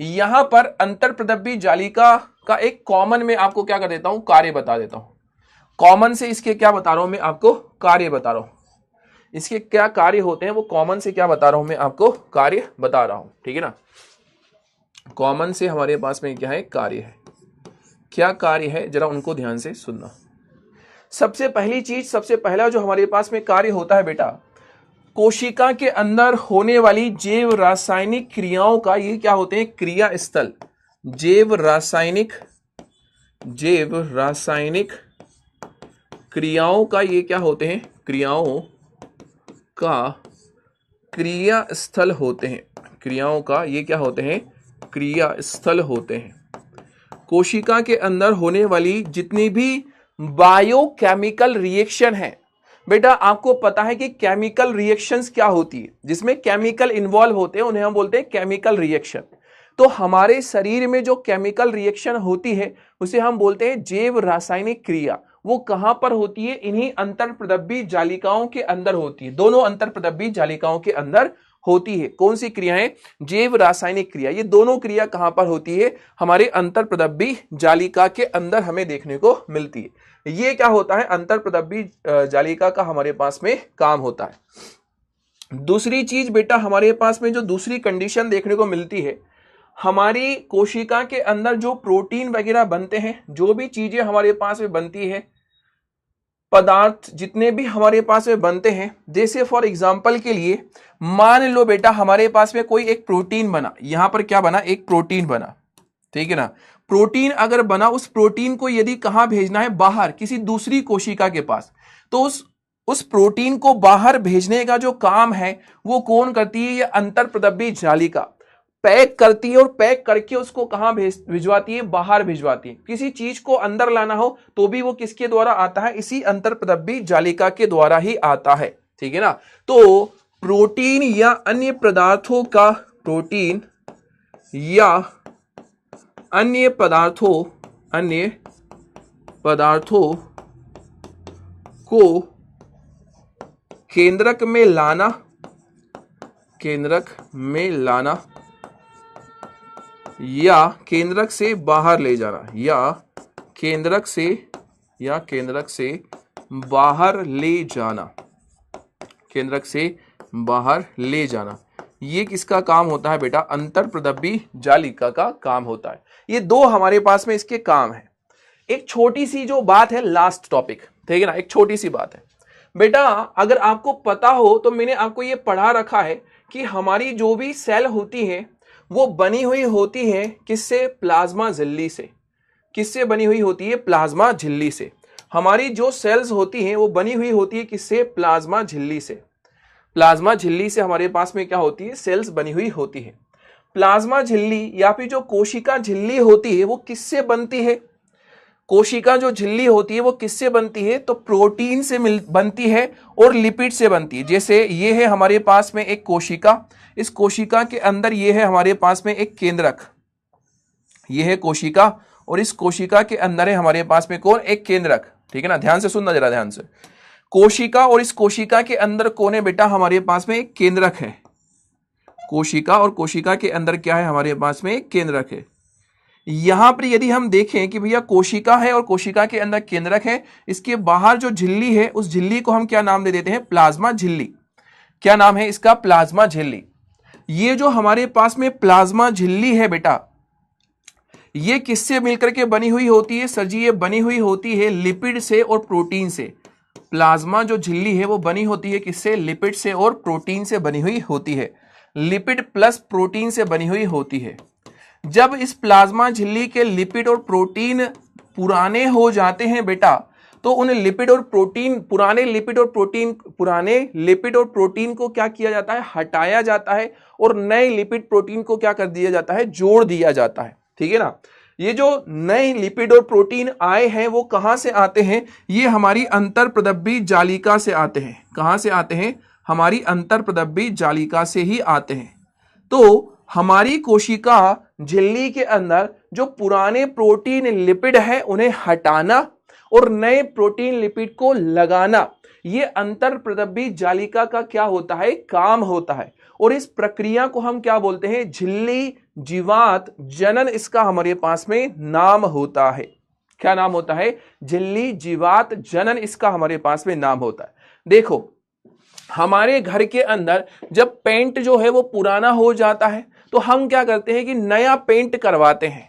यहां पर अंतरप्रदब्बी जालिका का एक कॉमन में आपको क्या कर देता हूं, कार्य बता देता हूं। कॉमन से इसके क्या बता रहा हूं मैं आपको, कार्य बता रहा हूं। इसके क्या कार्य होते हैं वो कॉमन से क्या बता रहा हूं मैं आपको, कार्य बता रहा हूं, ठीक है ना। कॉमन से हमारे पास में क्या है, कार्य है। क्या कार्य है जरा उनको ध्यान से सुनना। सबसे पहली चीज, सबसे पहला जो हमारे पास में कार्य होता है बेटा, कोशिका के अंदर होने वाली जैव रासायनिक क्रियाओं का ये क्या होते हैं, क्रिया स्थल। जैव रासायनिक क्रियाओं का ये क्या होते हैं, क्रियाओं का क्रिया स्थल होते हैं। क्रियाओं का ये क्या होते हैं, क्रिया स्थल होते हैं। कोशिका के अंदर होने वाली जितनी भी बायोकेमिकल रिएक्शन है बेटा, आपको पता है कि केमिकल रिएक्शंस क्या होती है, जिसमें केमिकल इन्वॉल्व होते हैं उन्हें हम बोलते हैं केमिकल रिएक्शन। तो हमारे शरीर में जो केमिकल रिएक्शन होती है उसे हम बोलते हैं जैव रासायनिक क्रिया। वो कहां पर होती है, इन्हीं अंतरप्रदब्बी जालिकाओं के अंदर होती है। दोनों अंतरप्रदब्बी जालिकाओं के अंदर होती है। कौन सी क्रियाएं, जैव रासायनिक क्रिया। ये दोनों क्रिया कहां पर होती है, हमारे अंतरप्रदब्बी जालिका के अंदर हमें देखने को मिलती है। ये क्या होता है, अंतरप्रदब्बी जालिका का हमारे पास में काम होता है। दूसरी चीज बेटा, हमारे पास में जो दूसरी कंडीशन देखने को मिलती है, हमारी कोशिका के अंदर जो प्रोटीन वगैरह बनते हैं, जो भी चीजें हमारे पास में बनती है, पदार्थ जितने भी हमारे पास में बनते हैं, जैसे फॉर एग्जांपल के लिए मान लो बेटा हमारे पास में कोई एक प्रोटीन बना, यहां पर क्या बना, एक प्रोटीन बना, ठीक है ना। प्रोटीन अगर बना, उस प्रोटीन को यदि कहां भेजना है, बाहर किसी दूसरी कोशिका के पास, तो उस प्रोटीन को बाहर भेजने का जो काम है वो कौन करती है, ये अंतरप्रदब्बी जालिका पैक करती है, और पैक करके उसको कहां भिजवाती है, बाहर भिजवाती है। किसी चीज को अंदर लाना हो तो भी वो किसके द्वारा आता है, इसी अंतरप्रदब्बी जालिका के द्वारा ही आता है, ठीक है ना। तो प्रोटीन या अन्य पदार्थों का, प्रोटीन या अन्य पदार्थों को केंद्रक में लाना या केंद्रक से बाहर ले जाना, या केंद्रक से बाहर ले जाना, ये किसका काम होता है बेटा, अंतरप्रदब्बी जालिका का काम होता है। ये दो हमारे पास में इसके काम है। एक छोटी सी जो बात है, लास्ट टॉपिक, ठीक है ना, एक छोटी सी बात है बेटा, अगर आपको पता हो तो मैंने आपको ये पढ़ा रखा है कि हमारी जो भी सेल होती है वो बनी हुई होती है किससे, प्लाज्मा झिल्ली से। किससे बनी हुई होती है, प्लाज्मा झिल्ली से। हमारी जो सेल्स होती हैं वो बनी हुई होती है किससे, प्लाज्मा झिल्ली से। प्लाज्मा झिल्ली से हमारे पास में क्या होती है, सेल्स बनी हुई होती है। प्लाज्मा झिल्ली या फिर जो कोशिका झिल्ली होती है वो किससे बनती है, कोशिका जो झिल्ली होती है वो किससे बनती है, तो प्रोटीन से बनती है और लिपिड से बनती है। जैसे ये है हमारे पास में एक कोशिका, इस कोशिका के अंदर ये है हमारे पास में एक केंद्रक, ये है कोशिका, और इस कोशिका के अंदर है हमारे पास में कौन, एक केंद्रक, ठीक है ना। ध्यान से सुनना जरा, ध्यान से। कोशिका और इस कोशिका के अंदर कौन है बेटा, हमारे पास में एक केंद्रक है। कोशिका और कोशिका के अंदर क्या है, हमारे पास में एक केंद्रक है। यहां पर यदि हम देखें कि भैया कोशिका है और कोशिका के अंदर केंद्रक है, इसके बाहर जो झिल्ली है उस झिल्ली को हम क्या नाम दे देते हैं, प्लाज्मा झिल्ली। क्या नाम है इसका, प्लाज्मा झिल्ली। ये जो हमारे पास में प्लाज्मा झिल्ली है बेटा, ये किससे मिलकर के बनी हुई होती है, सर जी ये बनी हुई होती है लिपिड से और प्रोटीन से। प्लाज्मा जो झिल्ली है वो बनी होती है किससे, लिपिड से और प्रोटीन से बनी हुई होती है। लिपिड प्लस प्रोटीन से बनी हुई होती है। जब इस प्लाज्मा झिल्ली के लिपिड और प्रोटीन पुराने हो जाते हैं बेटा, तो उन लिपिड और प्रोटीन पुराने लिपिड और प्रोटीन को क्या किया जाता है, हटाया जाता है और नए लिपिड प्रोटीन को क्या कर दिया जाता है, जोड़ दिया जाता है। ठीक है ना। ये जो नए लिपिड और प्रोटीन आए हैं वो कहां से आते हैं, ये हमारी अंतरप्रदब्बी जालिका से आते हैं। कहां से आते हैं, हमारी अंतरप्रदब्बी जालिका से ही आते हैं। तो हमारी कोशिका झिल्ली के अंदर जो पुराने प्रोटीन लिपिड है उन्हें हटाना और नए प्रोटीन लिपिड को लगाना, ये अंतरप्रदब्बी जालिका का क्या होता है, काम होता है। और इस प्रक्रिया को हम क्या बोलते हैं, झिल्ली जीवात जनन, इसका हमारे पास में नाम होता है। क्या नाम होता है, झिल्ली जीवात जनन, इसका हमारे पास में नाम होता है। देखो हमारे घर के अंदर जब पेंट जो है वो पुराना हो जाता है तो हम क्या करते हैं कि नया पेंट करवाते हैं।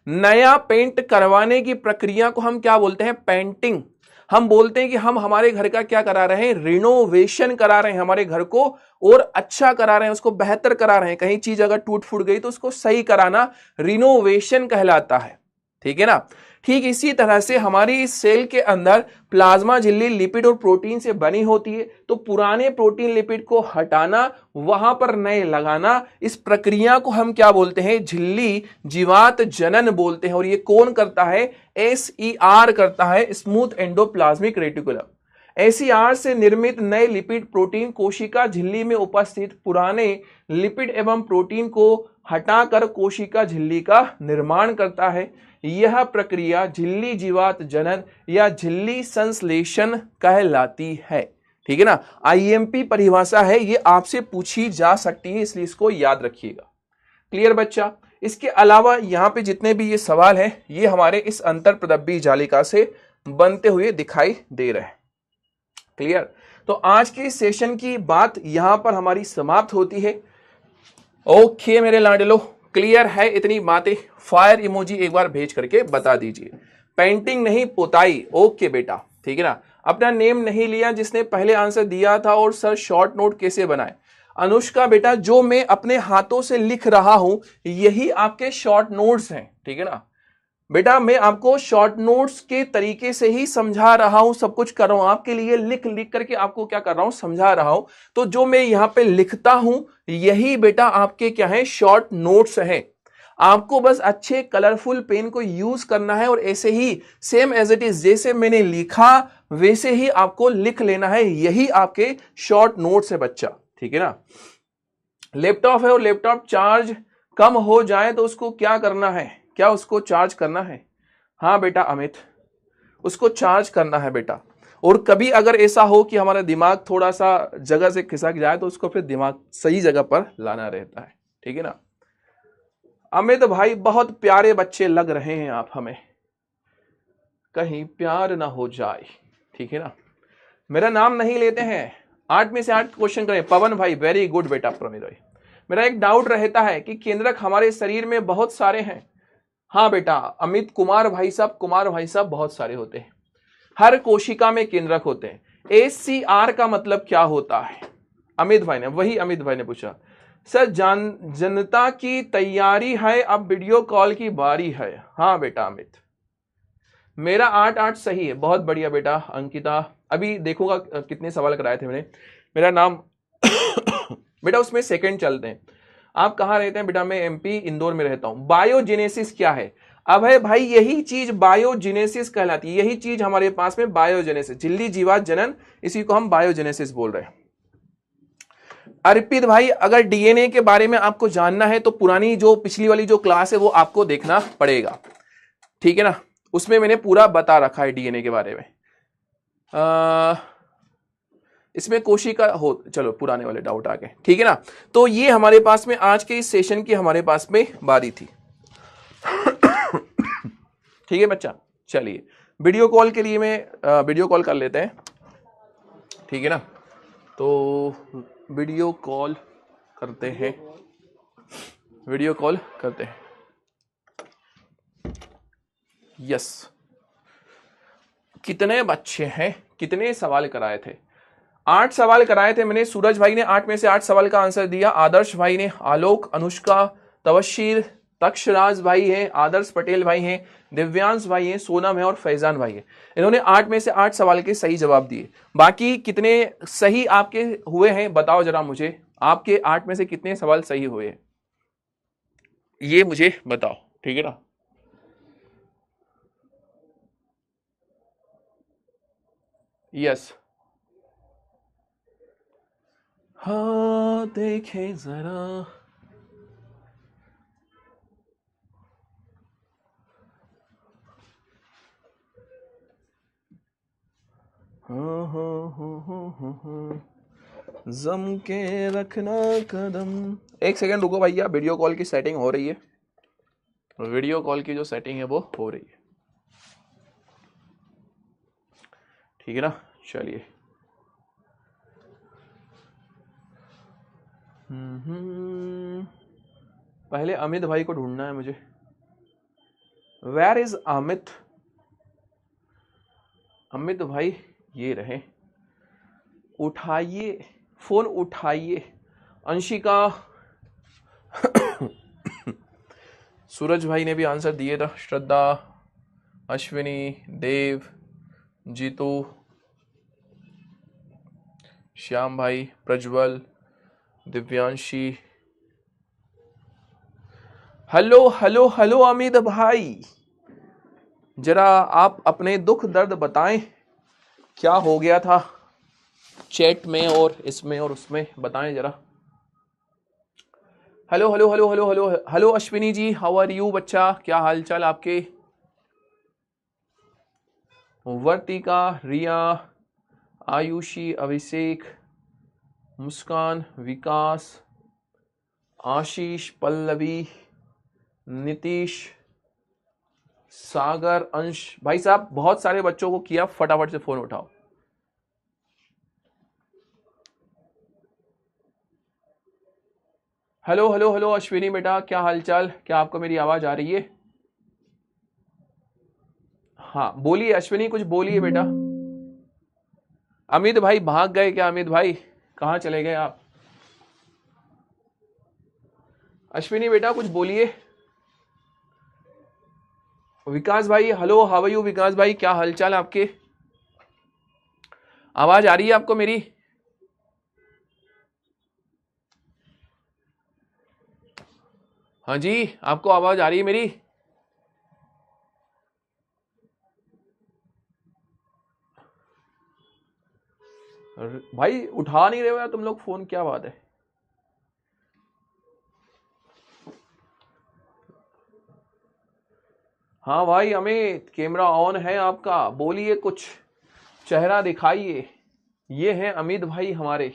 नया पेंट करवाने की प्रक्रिया को हम क्या बोलते हैं, पेंटिंग। हम बोलते हैं कि हम हमारे घर का क्या करा रहे हैं, रिनोवेशन करा रहे हैं, हमारे घर को और अच्छा करा रहे हैं, उसको बेहतर करा रहे हैं। कहीं चीज अगर टूट फूट गई तो उसको सही कराना रिनोवेशन कहलाता है। ठीक है ना। ठीक इसी तरह से हमारी इस सेल के अंदर प्लाज्मा झिल्ली लिपिड और प्रोटीन से बनी होती है। तो पुराने प्रोटीन लिपिड को हटाना, वहां पर नए लगाना, इस प्रक्रिया को हम क्या बोलते हैं, झिल्ली जीवात जनन बोलते हैं। और ये कौन करता है, SER करता है, स्मूथ एंडोप्लाज्मिक रेटिकुलम। SER से निर्मित नए लिपिड प्रोटीन कोशिका झिल्ली में उपस्थित पुराने लिपिड एवं प्रोटीन को हटाकर कोशिका झिल्ली का निर्माण करता है। यह प्रक्रिया झिल्ली जीवात जनन या झिल्ली संश्लेषण कहलाती है। ठीक है ना। IMP परिभाषा है, ये आपसे पूछी जा सकती है, इसलिए इसको याद रखिएगा। क्लियर बच्चा। इसके अलावा यहां पे जितने भी ये सवाल हैं ये हमारे इस अंतरप्रदब्बी जालिका से बनते हुए दिखाई दे रहे हैं। क्लियर। तो आज के सेशन की बात यहां पर हमारी समाप्त होती है। ओके मेरे लाडलो, क्लियर है इतनी बातें? फायर इमोजी एक बार भेज करके बता दीजिए। पेंटिंग नहीं पोताई। ओके बेटा, ठीक है ना। अपना नेम नहीं लिया जिसने पहले आंसर दिया था, और सर शॉर्ट नोट कैसे बनाए? अनुष्का बेटा, जो मैं अपने हाथों से लिख रहा हूं यही आपके शॉर्ट नोट्स हैं। ठीक है ना बेटा, मैं आपको शॉर्ट नोट्स के तरीके से ही समझा रहा हूं, सब कुछ कर रहा हूं आपके लिए, लिख लिख करके आपको क्या कर रहा हूं, समझा रहा हूं। तो जो मैं यहां पे लिखता हूं यही बेटा आपके क्या है, शॉर्ट नोट्स हैं। आपको बस अच्छे कलरफुल पेन को यूज करना है और ऐसे ही सेम एज इट इज जैसे मैंने लिखा वैसे ही आपको लिख लेना है। यही आपके शॉर्ट नोट्स है बच्चा। ठीक है ना। लैपटॉप है और लैपटॉप चार्ज कम हो जाए तो उसको क्या करना है? क्या उसको चार्ज करना है? हाँ बेटा अमित, उसको चार्ज करना है बेटा। और कभी अगर ऐसा हो कि हमारा दिमाग थोड़ा सा जगह से खिसक जाए तो उसको फिर दिमाग सही जगह पर लाना रहता है। ठीक है ना। अमित भाई, बहुत प्यारे बच्चे लग रहे हैं आप हमें, कहीं प्यार ना हो जाए। ठीक है ना। मेरा नाम नहीं लेते हैं। 8 में से 8 क्वेश्चन करें। पवन भाई, वेरी गुड बेटा। प्रमित भाई, मेरा एक डाउट रहता है कि केंद्रक हमारे शरीर में बहुत सारे हैं। हाँ बेटा अमित कुमार भाई साहब, कुमार भाई साहब, बहुत सारे होते हैं। हर कोशिका में केंद्रक होते हैं। SCR का मतलब क्या होता है? अमित भाई ने, वही अमित भाई ने पूछा। सर जनता की तैयारी है, अब वीडियो कॉल की बारी है। हाँ बेटा अमित, मेरा 8-8 सही है। बहुत बढ़िया बेटा। अंकिता, अभी देखूंगा कितने सवाल कराए थे मैंने। मेरा नाम बेटा उसमें सेकंड चलते हैं। आप कहाँ रहते हैं बेटा? मैं MP इंदौर में रहता हूं। बायोजेनेसिस क्या है? अब है भाई यही चीज बायोजेनेसिस कहलाती है। यही चीज हमारे पास में बायोजेनेसिस, झिल्ली जीवात जनन, इसी को हम बायोजेनेसिस बोल रहे हैं। अर्पित भाई, अगर DNA के बारे में आपको जानना है तो पुरानी जो पिछली वाली जो क्लास है वो आपको देखना पड़ेगा। ठीक है ना। उसमें मैंने पूरा बता रखा है DNA के बारे में। इसमें कोशिका हो, चलो पुराने वाले डाउट आ गए। ठीक है ना। तो ये हमारे पास में आज के इस सेशन की हमारे पास में बारी थी। ठीक है बच्चा। चलिए वीडियो कॉल के लिए मैं वीडियो कॉल कर लेते हैं। ठीक है ना। तो वीडियो कॉल करते हैं, वीडियो कॉल करते हैं। यस, कितने बच्चे हैं, कितने सवाल कराए थे? 8 सवाल कराए थे मैंने, सूरज भाई ने 8 में से 8 सवाल का आंसर दिया, आदर्श भाई ने, आलोक, अनुष्का, तवशीर, तक्षराज भाई हैं, आदर्श पटेल भाई हैं, दिव्यांश भाई हैं, सोनम है और फैजान भाई है। इन्होंने 8 में से 8 सवाल के सही जवाब दिए। बाकी कितने सही आपके हुए हैं बताओ जरा मुझे, आपके 8 में से कितने सवाल सही हुए हैं ये मुझे बताओ, ठीक है ना। यस, हाँ देखे जरा, जम के रखना कदम। एक सेकंड रुको भैया, वीडियो कॉल की सेटिंग हो रही है, वीडियो कॉल की जो सेटिंग है वो हो रही है, ठीक है ना। चलिए, पहले अमित भाई को ढूंढना है मुझे। Where is Amit? अमित भाई ये रहे, उठाइए फोन, उठाइए। अंशिका, सूरज भाई ने भी आंसर दिए था, श्रद्धा, अश्विनी, देव, जीतू, श्याम भाई, Prajwal, Divyanshi. Hello hello hello Amit भाई, जरा आप अपने दुख दर्द बताएं, क्या हो गया था चैट में और इसमें और उसमें, बताएं जरा। Hello hello hello hello hello hello Ashwini ji, how are you बच्चा, क्या हाल चाल आपके। वर्तिका, रिया, आयुषी, अभिषेक, मुस्कान, विकास, आशीष, पल्लवी, नीतीश, सागर, अंश। भाई साहब बहुत सारे बच्चों को किया, फटाफट से फोन उठाओ। हेलो हेलो हेलो अश्विनी बेटा, क्या हालचाल, क्या आपको मेरी आवाज आ रही है? हाँ बोलिए अश्विनी, कुछ बोलिए बेटा। अमित भाई भाग गए क्या? अमित भाई कहाँ चले गए आप? अश्विनी बेटा कुछ बोलिए। विकास भाई, हेलो हाउ आर यू विकास भाई, क्या हालचाल आपके? आवाज आ रही है आपको मेरी? हाँ जी, आपको आवाज आ रही है मेरी? भाई उठा नहीं रहे हो यार तुम लोग फोन, क्या बात है? हाँ भाई अमित, कैमरा ऑन है आपका, बोलिए कुछ, चेहरा दिखाइए। ये हैं अमित भाई हमारे।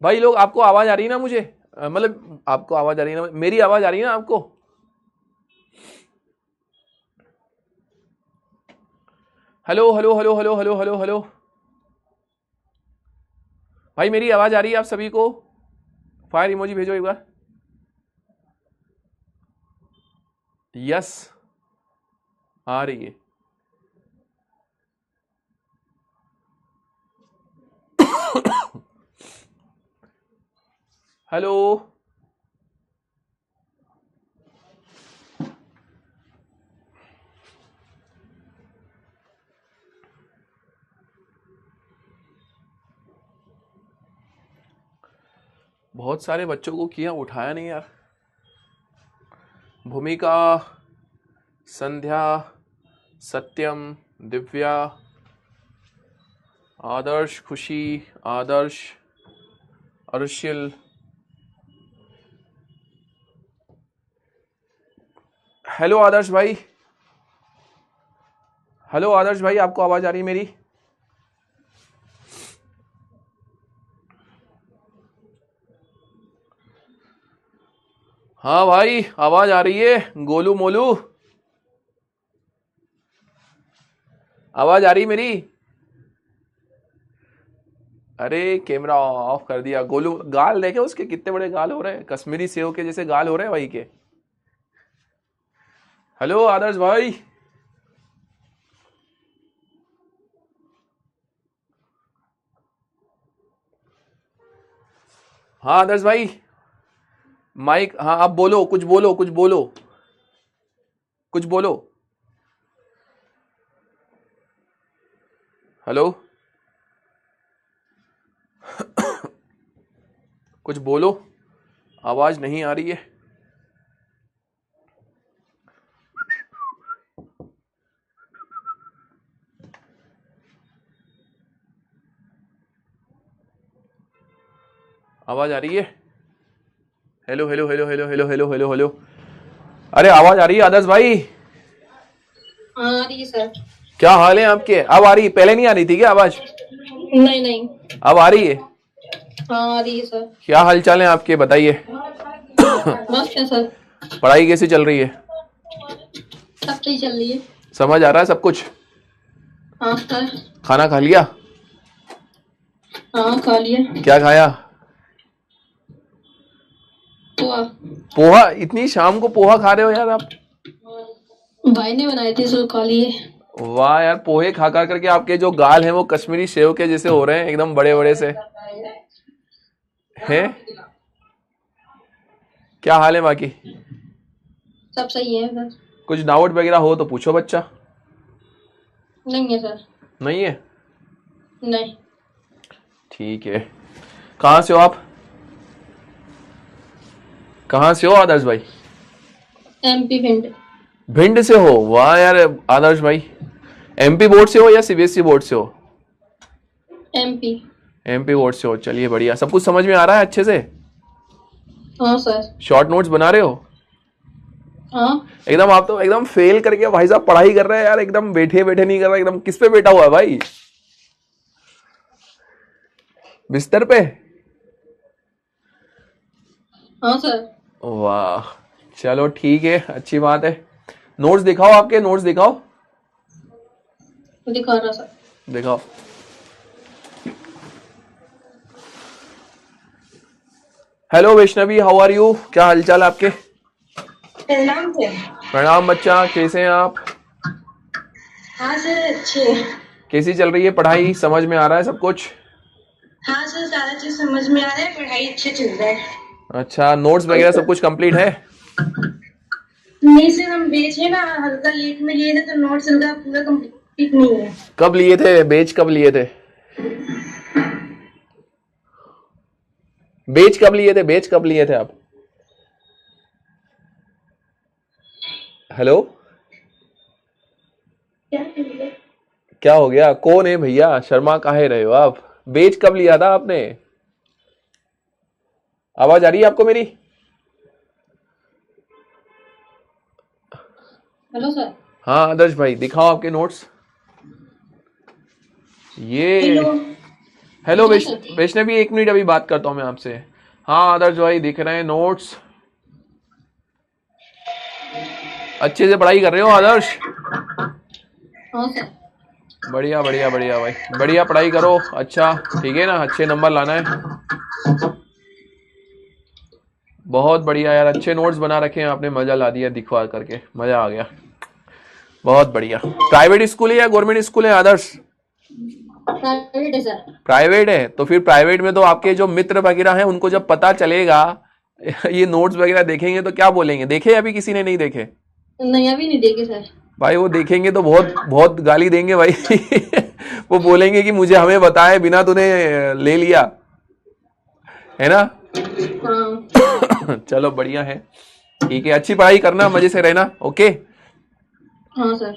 भाई लोग आपको आवाज आ रही है ना मुझे, मतलब आपको आवाज आ रही है ना, मेरी आवाज आ रही है ना आपको? Hello hello hello hello hello hello hello भाई मेरी आवाज आ रही है आप सभी को? फायर इमोजी भेजो एक बार। यस आ रही है। हेलो, बहुत सारे बच्चों को किया, उठाया नहीं यार। भूमिका, संध्या, सत्यम, दिव्या, आदर्श, खुशी, आदर्श, अर्शिल। हेलो आदर्श भाई, हेलो आदर्श भाई, आपको आवाज आ रही है मेरी? हाँ भाई आवाज आ रही है, गोलू मोलू आवाज आ रही मेरी? अरे कैमरा ऑफ कर दिया। गोलू, गाल देखे उसके कितने बड़े गाल हो रहे हैं, कश्मीरी सेव के जैसे गाल हो रहे हैं भाई के। हेलो आदर्श भाई, हाँ आदर्श भाई, माइक, हाँ आप बोलो, कुछ बोलो, कुछ बोलो, कुछ बोलो। हेलो, कुछ बोलो, आवाज नहीं आ रही है। आवाज आ रही है? Hello hello hello hello hello hello hello hello, अरे आवाज आ रही है आदर्श भाई? हाँ आ रही है सर। क्या हाल है आपके? अब आ रही है, पहले नहीं आ रही थी क्या आवाज? नहीं नहीं, अब आ रही है? हाँ आ रही है सर। क्या हाल चाल है आपके, बताइए। मस्त है सर। पढ़ाई कैसी चल रही है? सब सही चल रही है। समझ आ रहा है सब कुछ? हाँ सर। खाना खा लिया? हाँ खा लिया। क्या खाया? पोहा। पोहा? इतनी शाम को पोहा खा रहे हो यार आप? भाई ने बनाए थे सो खा लिए। वाह यार, पोहे खा खा करके आपके जो गाल हैं वो कश्मीरी सेव के जैसे हो रहे हैं, एकदम बड़े बड़े से हैं। क्या हाल है बाकी? सब सही है सर। कुछ डाउट वगैरह हो तो पूछो बच्चा। नहीं है सर। नहीं है? नहीं। ठीक है। कहाँ से हो आप? कहाँ से हो आदर्श भाई? MP भिंड। भिंड से हो? वाह यार आदर्श भाई, एमपी बोर्ड से हो या सीबीएसई बोर्ड से हो? MP। एमपी बोर्ड से हो, चलिए बढ़िया। सब कुछ समझ में आ रहा है अच्छे से? हाँ सर। शॉर्ट नोट्स बना रहे हो? हाँ। एकदम आप तो एकदम फेल करके भाई साहब पढ़ाई कर रहे हैं यार, एकदम बैठे बैठे नहीं कर रहा, एकदम किस पे बैठा हुआ है भाई? बिस्तर पे? हाँ सर। वाह, चलो ठीक है, अच्छी बात है। नोट्स दिखाओ, आपके नोट्स दिखाओ। दिखा रहा सर। दिखाओ। Hello Vaishnavi, how are you? क्या हालचाल आपके? प्रणाम सर। प्रणाम बच्चा, कैसे हैं आप? हाँ सर अच्छे। कैसी चल रही है पढ़ाई? समझ में आ रहा है सब कुछ? हाँ सर सारा चीज समझ में आ रहा है, पढ़ाई अच्छे चल रहा है। अच्छा, नोट्स वगैरह सब कुछ कंप्लीट है? नहीं सर, हम बेचे ना हल्का लेट में लिए थे तो नोट्स हल्का पूरा कंप्लीट नहीं है। कब लिए थे बेच? कब लिए थे बेच? कब लिए थे बेच? कब लिए थे आप? हेलो, क्या हो गया? कौन है भैया? शर्मा काहे रहे हो आप? बेच कब लिया था आपने? आवाज आ रही है आपको मेरी? Hello sir. हाँ आदर्श भाई, दिखाओ आपके नोट्स। ये हेलो। हेलो हाँ सर। वैष्णवी, एक मिनट अभी बात करता हूं मैं आपसे। हाँ आदर्श भाई, दिख रहे हैं नोट्स? अच्छे से पढ़ाई कर रहे हो आदर्श? हाँ सर। बढ़िया बढ़िया बढ़िया भाई, बढ़िया पढ़ाई करो। अच्छा ठीक है ना, अच्छे नंबर लाना है। बहुत बढ़िया यार, अच्छे नोट्स बना रखे हैं आपने, मजा ला दिया दिखवा करके, मजा आ गया। बहुत बढ़िया। प्राइवेट स्कूल है या गवर्नमेंट स्कूल है आदर्श? प्राइवेट है सर। प्राइवेट है? तो फिर प्राइवेट में तो आपके जो मित्र वगैरह हैं उनको जब पता चलेगा, ये नोट्स वगैरह देखेंगे तो क्या बोलेंगे? देखे अभी किसी ने नहीं देखे? नहीं अभी नहीं देखे सर। भाई वो देखेंगे तो बहुत बहुत गाली देंगे भाई। वो बोलेंगे कि मुझे हमें बताए बिना तूने ले लिया, है ना? हाँ। चलो बढ़िया है, ठीक है। अच्छी पढ़ाई करना, मजे से रहना, ओके? हाँ सर।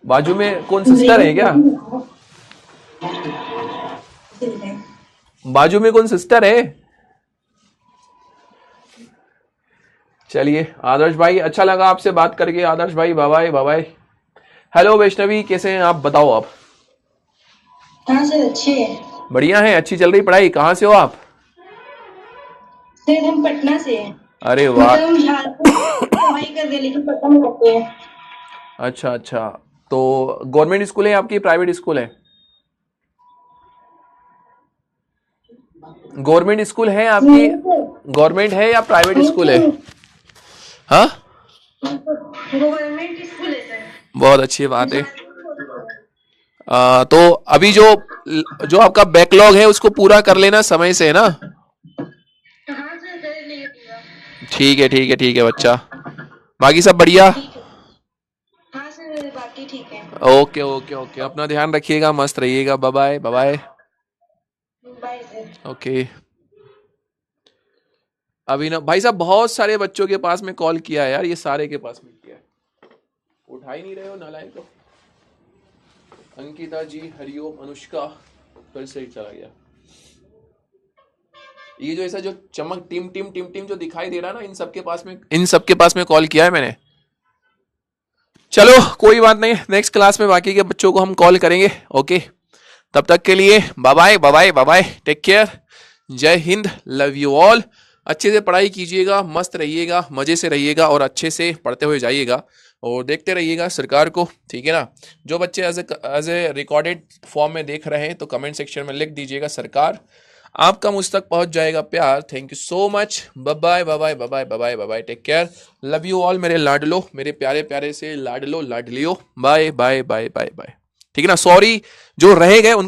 बाजू में कौन सिस्टर है क्या? बाजू में कौन सिस्टर है? चलिए आदर्श भाई, अच्छा लगा आपसे बात करके आदर्श भाई, bye bye bye bye. Hello Vaishnavi, कैसे हैं आप? बताओ आप। हाँ सर अच्छे है। बढ़िया है, अच्छी चल रही पढ़ाई। कहाँ से हो आप? सर हम पटना से हैं। अरे वाह। मतलब हम झारखंड पढ़ाई कर रहे लेकिन पटना में रहते हैं। अच्छा अच्छा, तो गवर्नमेंट स्कूल है आपकी, प्राइवेट स्कूल है? गवर्नमेंट स्कूल है आपकी? नहीं सर। गवर्नमेंट है या प्राइवेट नहीं स्कूल है? सर, हाँ, गवर्नमेंट स्कूल है सर। बहुत अच्छी बात है। झारखंड। तो अभी जो जो आपका बैकलॉग है उसको पूरा कर लेना समय से, है ना? ठीक है ठीक है ठीक है बच्चा, बाकी सब बढ़िया। ठीक है। हाँ सर, बाकी ठीक है। ओके ओके ओके, अपना ध्यान रखिएगा, मस्त रहिएगा, bye bye bye bye. Bye sir. Okay. Abhinav भाई साहब, बहुत सारे बच्चों के पास में कॉल किया है यार, ये सारे के पास में किया है, उठा ही नहीं रहे हो नालायक तो। अंकिता जी, हरिओम, अनुष्का, फिर से ही चला गया। ये जो ऐसा जो चमक टिम टिम टिम टिम जो दिखाई दे रहा है ना, इन सबके पास में कॉल किया है मैंने। चलो कोई बात नहीं, नेक्स्ट क्लास में बाकी के बच्चों को हम कॉल करेंगे। ओके, तब तक के लिए bye bye bye bye bye bye, take care, जय हिंद, लव यू ऑल। अच्छे से पढ़ाई कीजिएगा, मस्त रहिएगा, मजे से रहिएगा और अच्छे से पढ़ते हुए जाइएगा और देखते रहिएगा सरकार को, ठीक है ना। जो बच्चे एज ए रिकॉर्डेड फॉर्म में देख रहे हैं तो कमेंट सेक्शन में लिख दीजिएगा सरकार, आपका मुझ तक पहुंच जाएगा प्यार। Thank you so much, bye bye bye bye bye bye bye bye bye, take care, love you all मेरे लाडलो, मेरे प्यारे प्यारे से लाडलो लाडलियो, bye bye bye bye bye, ठीक है ना। सॉरी जो रह गए